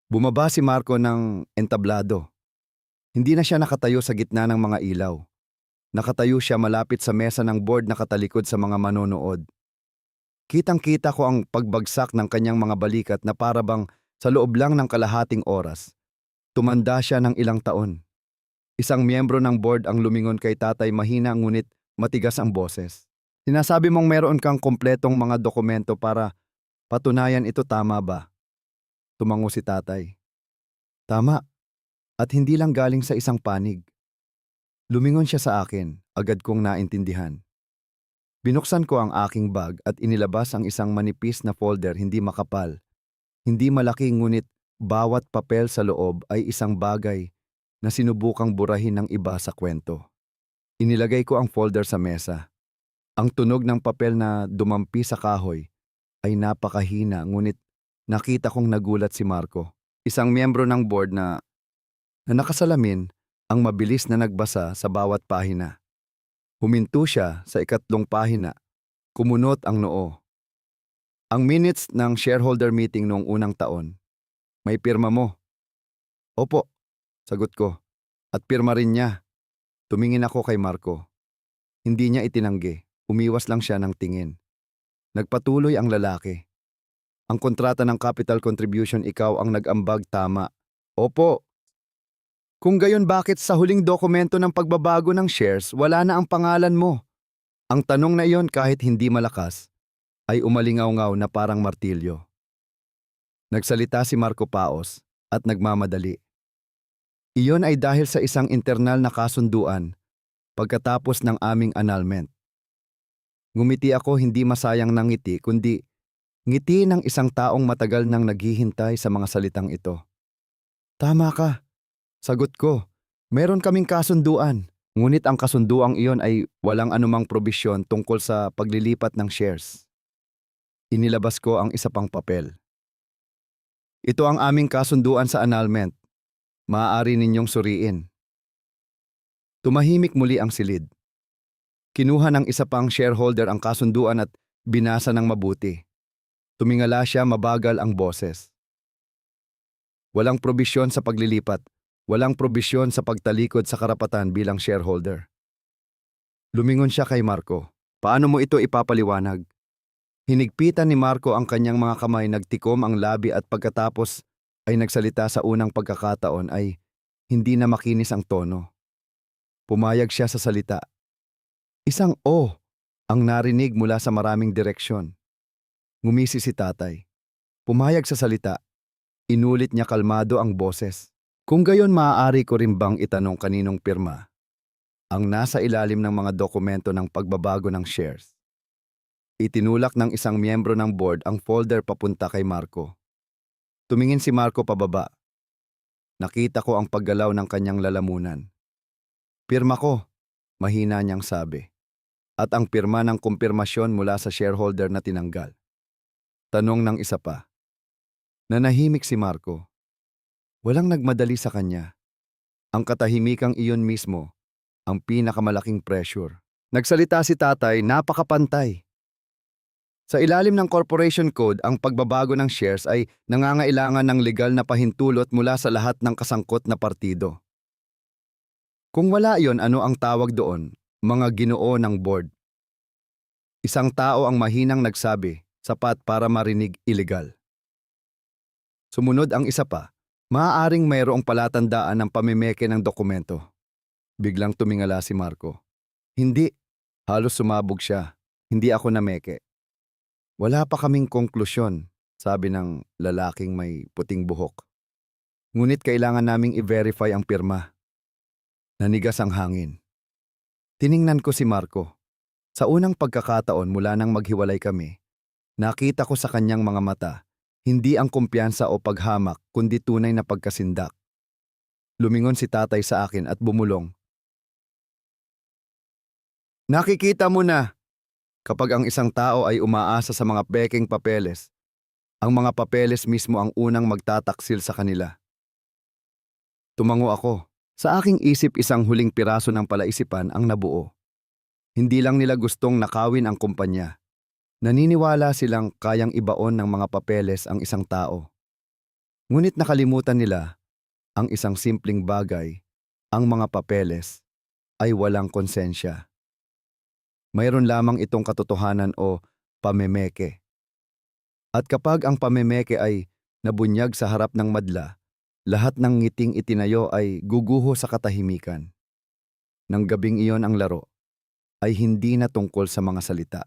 Bumaba si Marco ng entablado. Hindi na siya nakatayo sa gitna ng mga ilaw. Nakatayo siya malapit sa mesa ng board, nakatalikod sa mga manonood. Kitang-kita ko ang pagbagsak ng kanyang mga balikat na parabang sa loob lang ng kalahating oras. Tumanda siya ng ilang taon. Isang miyembro ng board ang lumingon kay tatay, mahina ngunit matigas ang boses. Sinasabi mong meron kang kompletong mga dokumento para patunayan ito, tama ba? Tumango si tatay. Tama. At hindi lang galing sa isang panig. Lumingon siya sa akin, agad kong naintindihan. Binuksan ko ang aking bag at inilabas ang isang manipis na folder, hindi makapal, hindi malaki, ngunit bawat papel sa loob ay isang bagay na sinubukang burahin ng iba sa kwento. Inilagay ko ang folder sa mesa. Ang tunog ng papel na dumampi sa kahoy ay napakahina, ngunit nakita kong nagulat si Marco, isang miyembro ng board na nakasalamin, ang mabilis na nagbasa sa bawat pahina. Huminto siya sa ikatlong pahina, kumunot ang noo. Ang minutes ng shareholder meeting noong unang taon. May pirma mo? Opo, sagot ko. At pirma rin niya. Tumingin ako kay Marco. Hindi niya itinanggi, umiwas lang siya ng tingin. Nagpatuloy ang lalaki. Ang kontrata ng capital contribution, ikaw ang nag-ambag, tama? Opo. Kung gayon, bakit sa huling dokumento ng pagbabago ng shares wala na ang pangalan mo? Ang tanong na iyon, kahit hindi malakas, ay umalingaw-ngaw na parang martilyo. Nagsalita si Marco Paos at nagmamadali. Iyon ay dahil sa isang internal na kasunduan pagkatapos ng aming annulment. Ngumiti ako, hindi masayang ng ngiti kundi ngiti ng isang taong matagal nang naghihintay sa mga salitang ito. Tama ka. Sagot ko, meron kaming kasunduan, ngunit ang kasunduang iyon ay walang anumang probisyon tungkol sa paglilipat ng shares. Inilabas ko ang isa pang papel. Ito ang aming kasunduan sa annulment. Maaari ninyong suriin. Tumahimik muli ang silid. Kinuha ng isa pang shareholder ang kasunduan at binasa ng mabuti. Tumingala siya, mabagal ang boses. Walang probisyon sa paglilipat. Walang probisyon sa pagtalikod sa karapatan bilang shareholder. Lumingon siya kay Marco. Paano mo ito ipapaliwanag? Hinigpitan ni Marco ang kanyang mga kamay, nagtikom ang labi at pagkatapos ay nagsalita. Sa unang pagkakataon ay hindi na makinis ang tono. Pumayag siya sa salita. Isang "oh" ang narinig mula sa maraming direksyon. Ngumisi si tatay. Pumayag sa salita. Inulit niya kalmado ang boses. Kung gayon, maaari ko rin bang itanong kaninong pirma ang nasa ilalim ng mga dokumento ng pagbabago ng shares? Itinulak ng isang miyembro ng board ang folder papunta kay Marco. Tumingin si Marco pababa. Nakita ko ang paggalaw ng kanyang lalamunan. Pirma ko, mahina niyang sabi. At ang pirma ng kumpirmasyon mula sa shareholder na tinanggal. Tanong ng isa pa. Nanahimik si Marco. Walang nagmadali sa kanya. Ang katahimikang iyon mismo, ang pinakamalaking pressure. Nagsalita si tatay, napakapantay. Sa ilalim ng Corporation Code, ang pagbabago ng shares ay nangangailangan ng legal na pahintulot mula sa lahat ng kasangkot na partido. Kung wala iyon, ano ang tawag doon? Mga ginoo ng board. Isang tao ang mahinang nagsabi, sapat para marinig, illegal. Sumunod ang isa pa. Maaaring mayroong palatandaan ng pamimeke ng dokumento. Biglang tumingala si Marco. Hindi. Halos sumabog siya. Hindi ako nameke. Wala pa kaming konklusyon. sabi ng lalaking may puting buhok. Ngunit kailangan naming i-verify ang pirma. Nanigas ang hangin. Tiningnan ko si Marco. Sa unang pagkakataon mula nang maghiwalay kami, nakita ko sa kanyang mga mata, hindi ang kumpiyansa o paghamak kundi tunay na pagkasindak. Lumingon si tatay sa akin at bumulong. Nakikita mo na, kapag ang isang tao ay umaasa sa mga pekeng papeles, ang mga papeles mismo ang unang magtataksil sa kanila. Tumango ako. Sa aking isip isang huling piraso ng palaisipan ang nabuo. Hindi lang nila gustong nakawin ang kumpanya. Naniniwala silang kayang ibaon ng mga papeles ang isang tao. Ngunit nakalimutan nila ang isang simpleng bagay, ang mga papeles ay walang konsensya. Mayroon lamang itong katotohanan o pamemeke. At kapag ang pamemeke ay nabunyag sa harap ng madla, lahat ng ngiting itinayo ay guguho sa katahimikan. Nang gabing iyon ang laro, ay hindi na tungkol sa mga salita.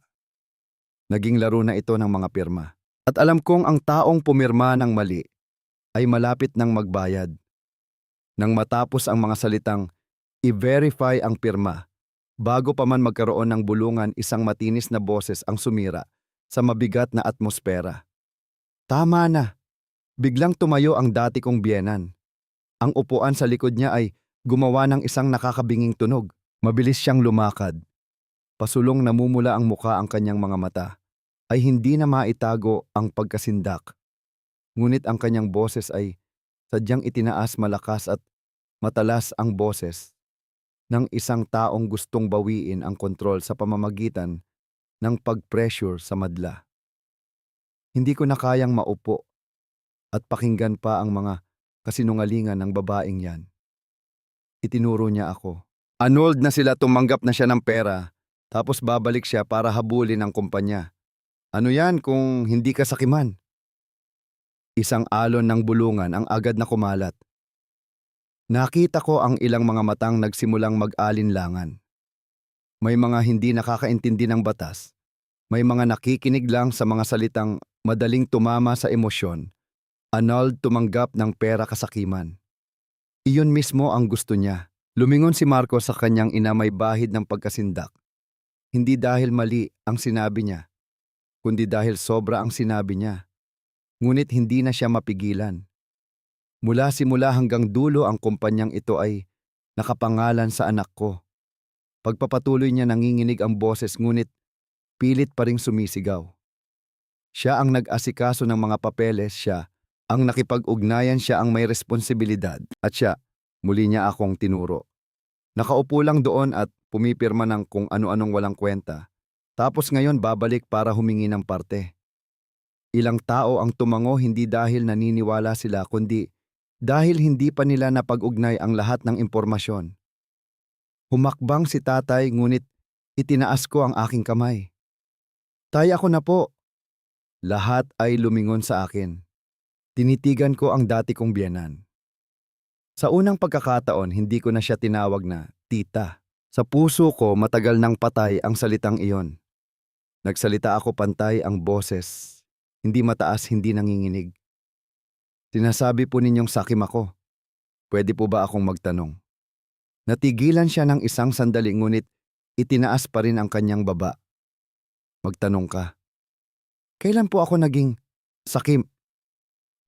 Naging laro na ito ng mga pirma. At alam kong ang taong pumirma ng mali ay malapit ng magbayad. Nang matapos ang mga salitang i-verify ang pirma, bago pa man magkaroon ng bulungan, isang matinis na boses ang sumira sa mabigat na atmosfera. Tama na! Biglang tumayo ang dati kong biyenan. Ang upuan sa likod niya ay gumawa ng isang nakakabinging tunog. Mabilis siyang lumakad. Pasulong namumula ang muka, ang kanyang mga mata ay hindi na maitago ang pagkasindak. Ngunit ang kanyang boses ay sadyang itinaas malakas at matalas ang boses ng isang taong gustong bawiin ang kontrol sa pamamagitan ng pag-pressure sa madla. Hindi ko na kayang maupo at pakinggan pa ang mga kasinungalingan ng babaeng yan. Itinuro niya ako. Annulled na sila, tumanggap na siya ng pera, tapos babalik siya para habulin ang kumpanya. Ano yan kung hindi kasakiman? Isang alon ng bulungan ang agad na kumalat. Nakita ko ang ilang mga matang nagsimulang mag-alinlangan. May mga hindi nakakaintindi ng batas. May mga nakikinig lang sa mga salitang madaling tumama sa emosyon. Annulled, tumanggap ng pera, kasakiman. Iyon mismo ang gusto niya. Lumingon si Marco sa kanyang ina, may bahid ng pagkasindak. Hindi dahil mali ang sinabi niya, kundi dahil sobra ang sinabi niya. Ngunit hindi na siya mapigilan. Mula simula hanggang dulo ang kumpanyang ito ay nakapangalan sa anak ko. Pagpapatuloy niya, nanginginig ang boses ngunit pilit pa ring sumisigaw. Siya ang nag-asikaso ng mga papeles, siya ang nakipag-ugnayan, siya ang may responsibilidad. At siya, muli niya akong tinuro. Nakaupo lang doon at pumipirma ng kung ano-anong walang kwenta. Tapos ngayon babalik para humingi ng parte. Ilang tao ang tumango, hindi dahil naniniwala sila kundi dahil hindi pa nila napag-ugnay ang lahat ng impormasyon. Humakbang si tatay ngunit itinaas ko ang aking kamay. Tay, ako na po. Lahat ay lumingon sa akin. Tinitigan ko ang dati kong biyenan. Sa unang pagkakataon, hindi ko na siya tinawag na tita. Sa puso ko, matagal nang patay ang salitang iyon. Nagsalita ako pantay, ang boses. Hindi mataas, hindi nanginginig. Sinasabi po ninyong sakim ako. Pwede po ba akong magtanong? Natigilan siya ng isang sandali ngunit itinaas pa rin ang kanyang baba. Magtanong ka. Kailan po ako naging sakim?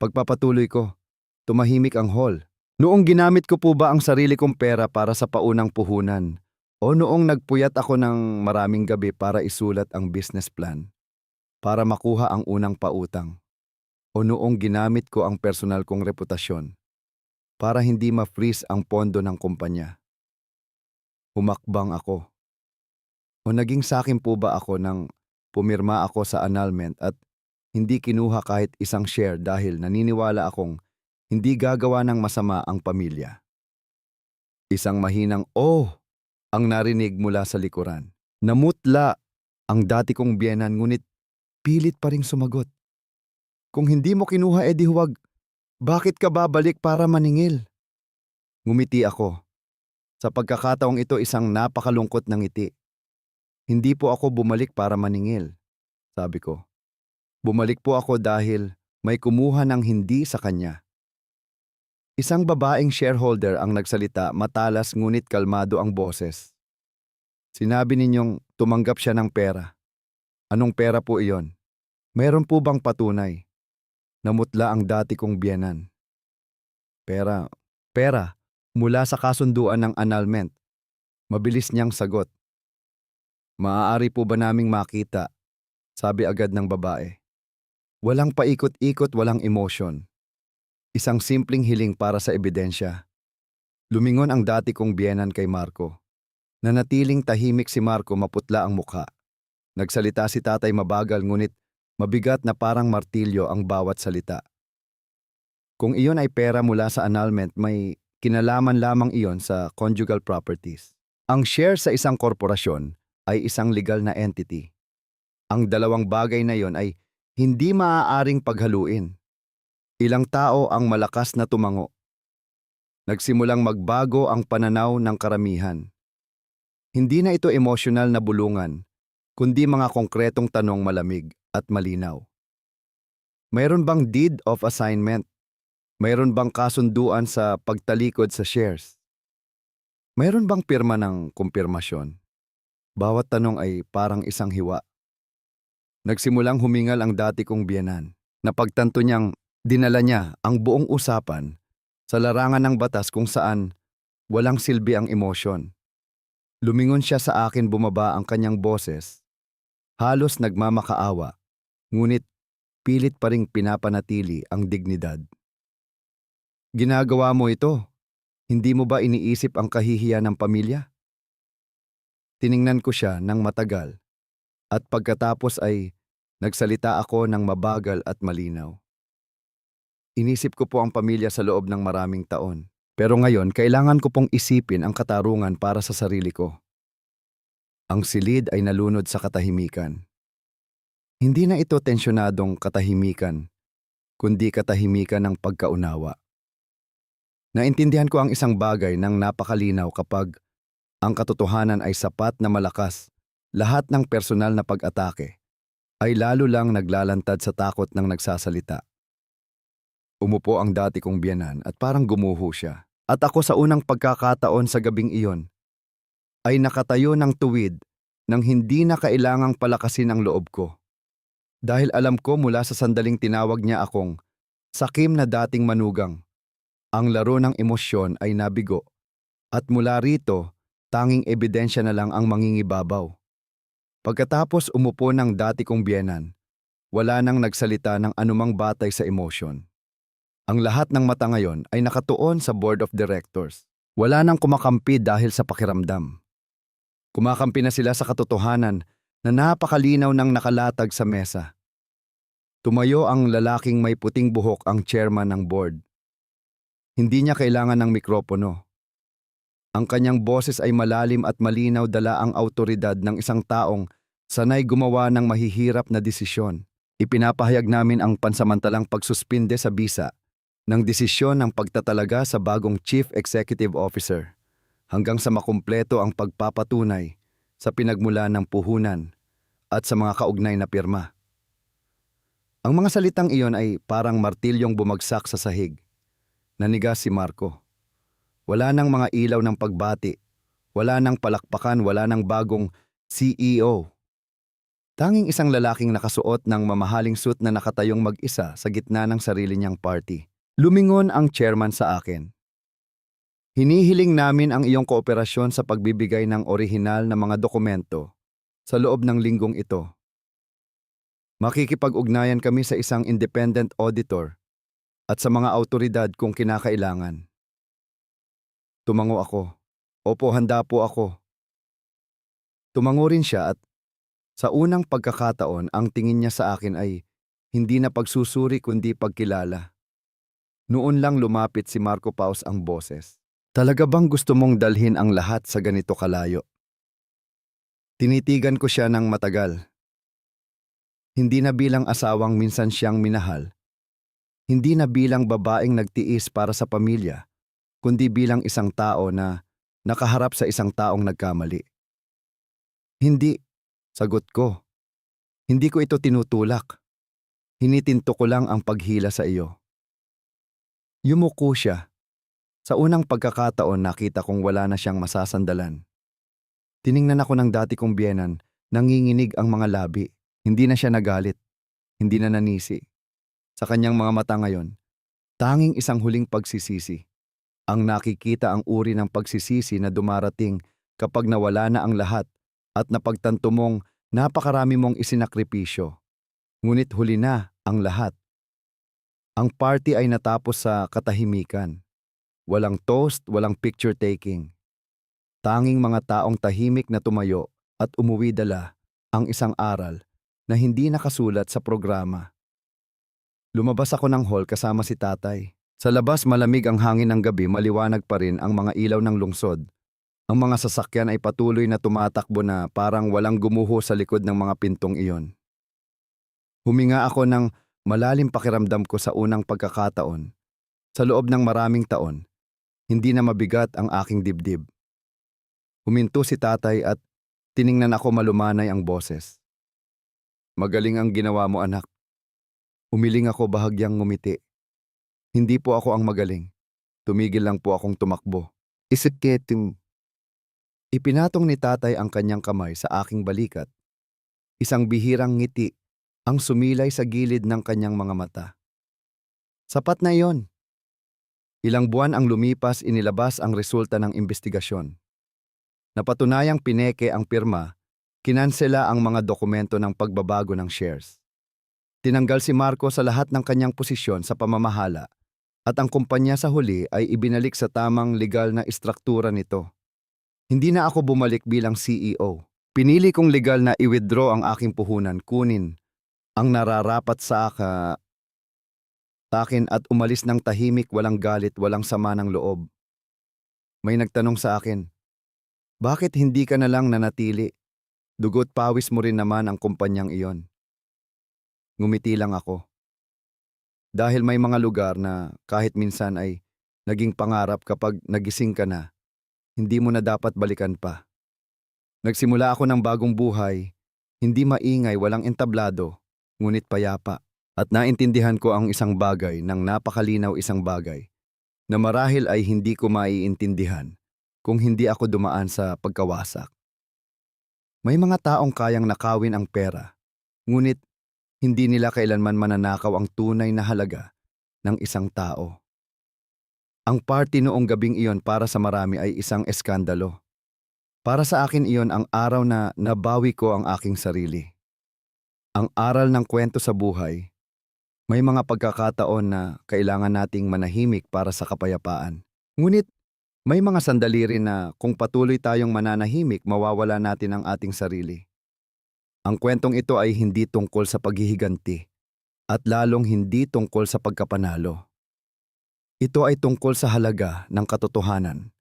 Pagpapatuloy ko, tumahimik ang hall. Noong ginamit ko po ba ang sarili kong pera para sa paunang puhunan? O noong nagpuyat ako ng maraming gabi para isulat ang business plan? Para makuha ang unang pautang? O noong ginamit ko ang personal kong reputasyon para hindi ma-freeze ang pondo ng kumpanya? Humakbang ako. O naging sakin po ba ako nang pumirma ako sa annulment at hindi kinuha kahit isang share dahil naniniwala akong hindi gagawa ng masama ang pamilya? Isang mahinang "oh" ang narinig mula sa likuran. Namutla ang dati kong biyenan ngunit pilit pa ring sumagot. Kung hindi mo kinuha, edi huwag. Bakit ka babalik para maningil? Ngumiti ako. Sa pagkakataong ito, isang napakalungkot na ngiti. Hindi po ako bumalik para maningil, sabi ko. Bumalik po ako dahil may kumuha ng hindi sa kanya. Isang babaeng shareholder ang nagsalita, matalas ngunit kalmado ang boses. Sinabi ninyong tumanggap siya ng pera. Anong pera po iyon? Meron po bang patunay? Namutla ang dati kong biyenan. Pera, pera, mula sa kasunduan ng annulment. Mabilis niyang sagot. Maaari po ba naming makita? Sabi agad ng babae. Walang paikot-ikot, walang emosyon. Isang simpleng hiling para sa ebidensya. Lumingon ang dati kong biyenan kay Marco. Nanatiling tahimik si Marco, maputla ang mukha. Nagsalita si tatay, mabagal ngunit mabigat na parang martilyo ang bawat salita. Kung iyon ay pera mula sa annulment, may kinalaman lamang iyon sa conjugal properties. Ang share sa isang korporasyon ay isang legal na entity. Ang dalawang bagay na iyon ay hindi maaaring paghaluin. Ilang tao ang malakas na tumango. Nagsimulang magbago ang pananaw ng karamihan. Hindi na ito emosyonal na bulungan, kundi mga konkretong tanong, malamig at malinaw. Mayroon bang deed of assignment? Mayroon bang kasunduan sa pagtalikod sa shares? Mayroon bang pirma ng kumpirmasyon? Bawat tanong ay parang isang hiwa. Nagsimulang humingal ang dati kong biyenan. Napagtanto niyang dinala niya ang buong usapan sa larangan ng batas kung saan walang silbi ang emosyon. Lumingon siya sa akin, bumaba ang kanyang boses. Halos nagmamakaawa, ngunit pilit pa ring pinapanatili ang dignidad. Ginagawa mo ito? Hindi mo ba iniisip ang kahihiyan ng pamilya? Tiningnan ko siya ng matagal at pagkatapos ay nagsalita ako ng mabagal at malinaw. Inisip ko po ang pamilya sa loob ng maraming taon. Pero ngayon, kailangan ko pong isipin ang katarungan para sa sarili ko. Ang silid ay nalunod sa katahimikan. Hindi na ito tensyonadong katahimikan, kundi katahimikan ng pagkaunawa. Naintindihan ko ang isang bagay ng napakalinaw: kapag ang katotohanan ay sapat na malakas, lahat ng personal na pag-atake ay lalo lang naglalantad sa takot ng nagsasalita. Umupo ang dati kong biyenan at parang gumuho siya. At ako, sa unang pagkakataon sa gabing iyon, ay nakatayo ng tuwid nang hindi na kailangang palakasin ang loob ko. Dahil alam ko mula sa sandaling tinawag niya akong sakim na dating manugang, ang laro ng emosyon ay nabigo. At mula rito, tanging ebidensya na lang ang mangingibabaw. Pagkatapos umupo ng dati kong biyenan, wala nang nagsalita ng anumang batay sa emosyon. Ang lahat ng mata ngayon ay nakatuon sa board of directors. Wala nang kumakampi dahil sa pakiramdam. Kumakampi na sila sa katotohanan na napakalinaw ng nakalatag sa mesa. Tumayo ang lalaking may puting buhok, ang chairman ng board. Hindi niya kailangan ng mikropono. Ang kanyang boses ay malalim at malinaw, dala ang autoridad ng isang taong sanay gumawa ng mahihirap na desisyon. Ipinapahayag namin ang pansamantalang pagsuspinde sa bisa ng desisyon ng pagtatalaga sa bagong Chief Executive Officer hanggang sa makumpleto ang pagpapatunay sa pinagmula ng puhunan at sa mga kaugnay na pirma. Ang mga salitang iyon ay parang martilyong bumagsak sa sahig. Nanigas si Marco. Wala nang mga ilaw ng pagbati, wala nang palakpakan, wala nang bagong CEO. Tanging isang lalaking nakasuot ng mamahaling suit na nakatayong mag-isa sa gitna ng sarili niyang party. Lumingon ang chairman sa akin. Hinihiling namin ang iyong kooperasyon sa pagbibigay ng orihinal na mga dokumento sa loob ng linggong ito. Makikipag-ugnayan kami sa isang independent auditor at sa mga autoridad kung kinakailangan. Tumango ako. Opo, handa po ako. Tumango rin siya at sa unang pagkakataon ang tingin niya sa akin ay hindi na pagsusuri kundi pagkilala. Noon lang lumapit si Marco Paus ang boses. Talaga bang gusto mong dalhin ang lahat sa ganito kalayo? Tinitigan ko siya ng matagal. Hindi na bilang asawang minsan siyang minahal. Hindi na bilang babaeng nagtiis para sa pamilya, kundi bilang isang tao na nakaharap sa isang taong nagkamali. Hindi, sagot ko. Hindi ko ito tinutulak. Hinitinto ko lang ang paghila sa iyo. Yumuko siya. Sa unang pagkakataon nakita kong wala na siyang masasandalan. Tiningnan ako ng dati kong biyenan, nanginginig ang mga labi. Hindi na siya nagalit, hindi na nanisi. Sa kanyang mga mata ngayon, tanging isang huling pagsisisi. Ang nakikita ang uri ng pagsisisi na dumarating kapag nawala na ang lahat at napagtanto mong napakarami mong isinakripisyo. Ngunit huli na ang lahat. Ang party ay natapos sa katahimikan. Walang toast, walang picture taking. Tanging mga taong tahimik na tumayo at umuwi dala ang isang aral na hindi nakasulat sa programa. Lumabas ako ng hall kasama si tatay. Sa labas malamig ang hangin ng gabi, maliwanag pa rin ang mga ilaw ng lungsod. Ang mga sasakyan ay patuloy na tumatakbo na parang walang gumuho sa likod ng mga pintong iyon. Huminga ako ng malalim, pakiramdam ko sa unang pagkakataon. Sa loob ng maraming taon, hindi na mabigat ang aking dibdib. Huminto si tatay at tiningnan ako, malumanay ang boses. Magaling ang ginawa mo, anak. Umiling ako, bahagyang ngumiti. Hindi po ako ang magaling. Tumigil lang po akong tumakbo. Isip ketim. Ipinatong ni tatay ang kanyang kamay sa aking balikat. Isang bihirang ngiti ang sumilay sa gilid ng kanyang mga mata. Sapat na iyon. Ilang buwan ang lumipas, inilabas ang resulta ng investigasyon. Napatunayang pineke ang pirma, kinansela ang mga dokumento ng pagbabago ng shares. Tinanggal si Marco sa lahat ng kanyang posisyon sa pamamahala at ang kumpanya sa huli ay ibinalik sa tamang legal na istruktura nito. Hindi na ako bumalik bilang CEO. Pinili kong legal na i-withdraw ang aking puhunan, kunin ang nararapat sa akin at umalis ng tahimik, walang galit, walang sama ng loob. May nagtanong sa akin, bakit hindi ka na lang nanatili? Dugot pawis mo rin naman ang kumpanyang iyon. Ngumiti lang ako. Dahil may mga lugar na kahit minsan ay naging pangarap, kapag nagising ka na, hindi mo na dapat balikan pa. Nagsimula ako ng bagong buhay, hindi maingay, walang entablado, ngunit payapa. At naintindihan ko ang isang bagay, ng napakalinaw, isang bagay na marahil ay hindi ko maiintindihan kung hindi ako dumaan sa pagkawasak. May mga taong kayang nakawin ang pera, ngunit hindi nila kailanman mananakaw ang tunay na halaga ng isang tao. Ang party noong gabing iyon para sa marami ay isang eskandalo. Para sa akin iyon ang araw na nabawi ko ang aking sarili. Ang aral ng kwento sa buhay, may mga pagkakataon na kailangan nating manahimik para sa kapayapaan. Ngunit may mga sandali rin na kung patuloy tayong mananahimik, mawawala natin ang ating sarili. Ang kwentong ito ay hindi tungkol sa paghihiganti at lalong hindi tungkol sa pagkapanalo. Ito ay tungkol sa halaga ng katotohanan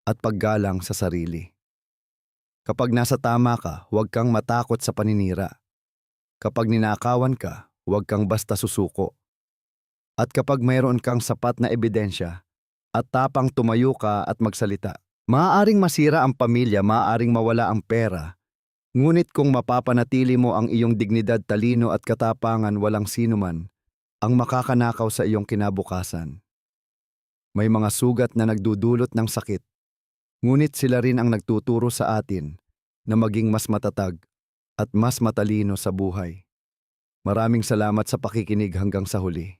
at paggalang sa sarili. Kapag nasa tama ka, huwag kang matakot sa paninira. Kapag ninakawan ka, huwag kang basta susuko. At kapag mayroon kang sapat na ebidensya at tapang, tumayo ka at magsalita. Maaaring masira ang pamilya, maaaring mawala ang pera, ngunit kung mapapanatili mo ang iyong dignidad, talino at katapangan, walang sinuman ang makakanakaw sa iyong kinabukasan. May mga sugat na nagdudulot ng sakit, ngunit sila rin ang nagtuturo sa atin na maging mas matatag at mas matalino sa buhay. Maraming salamat sa pakikinig hanggang sa huli.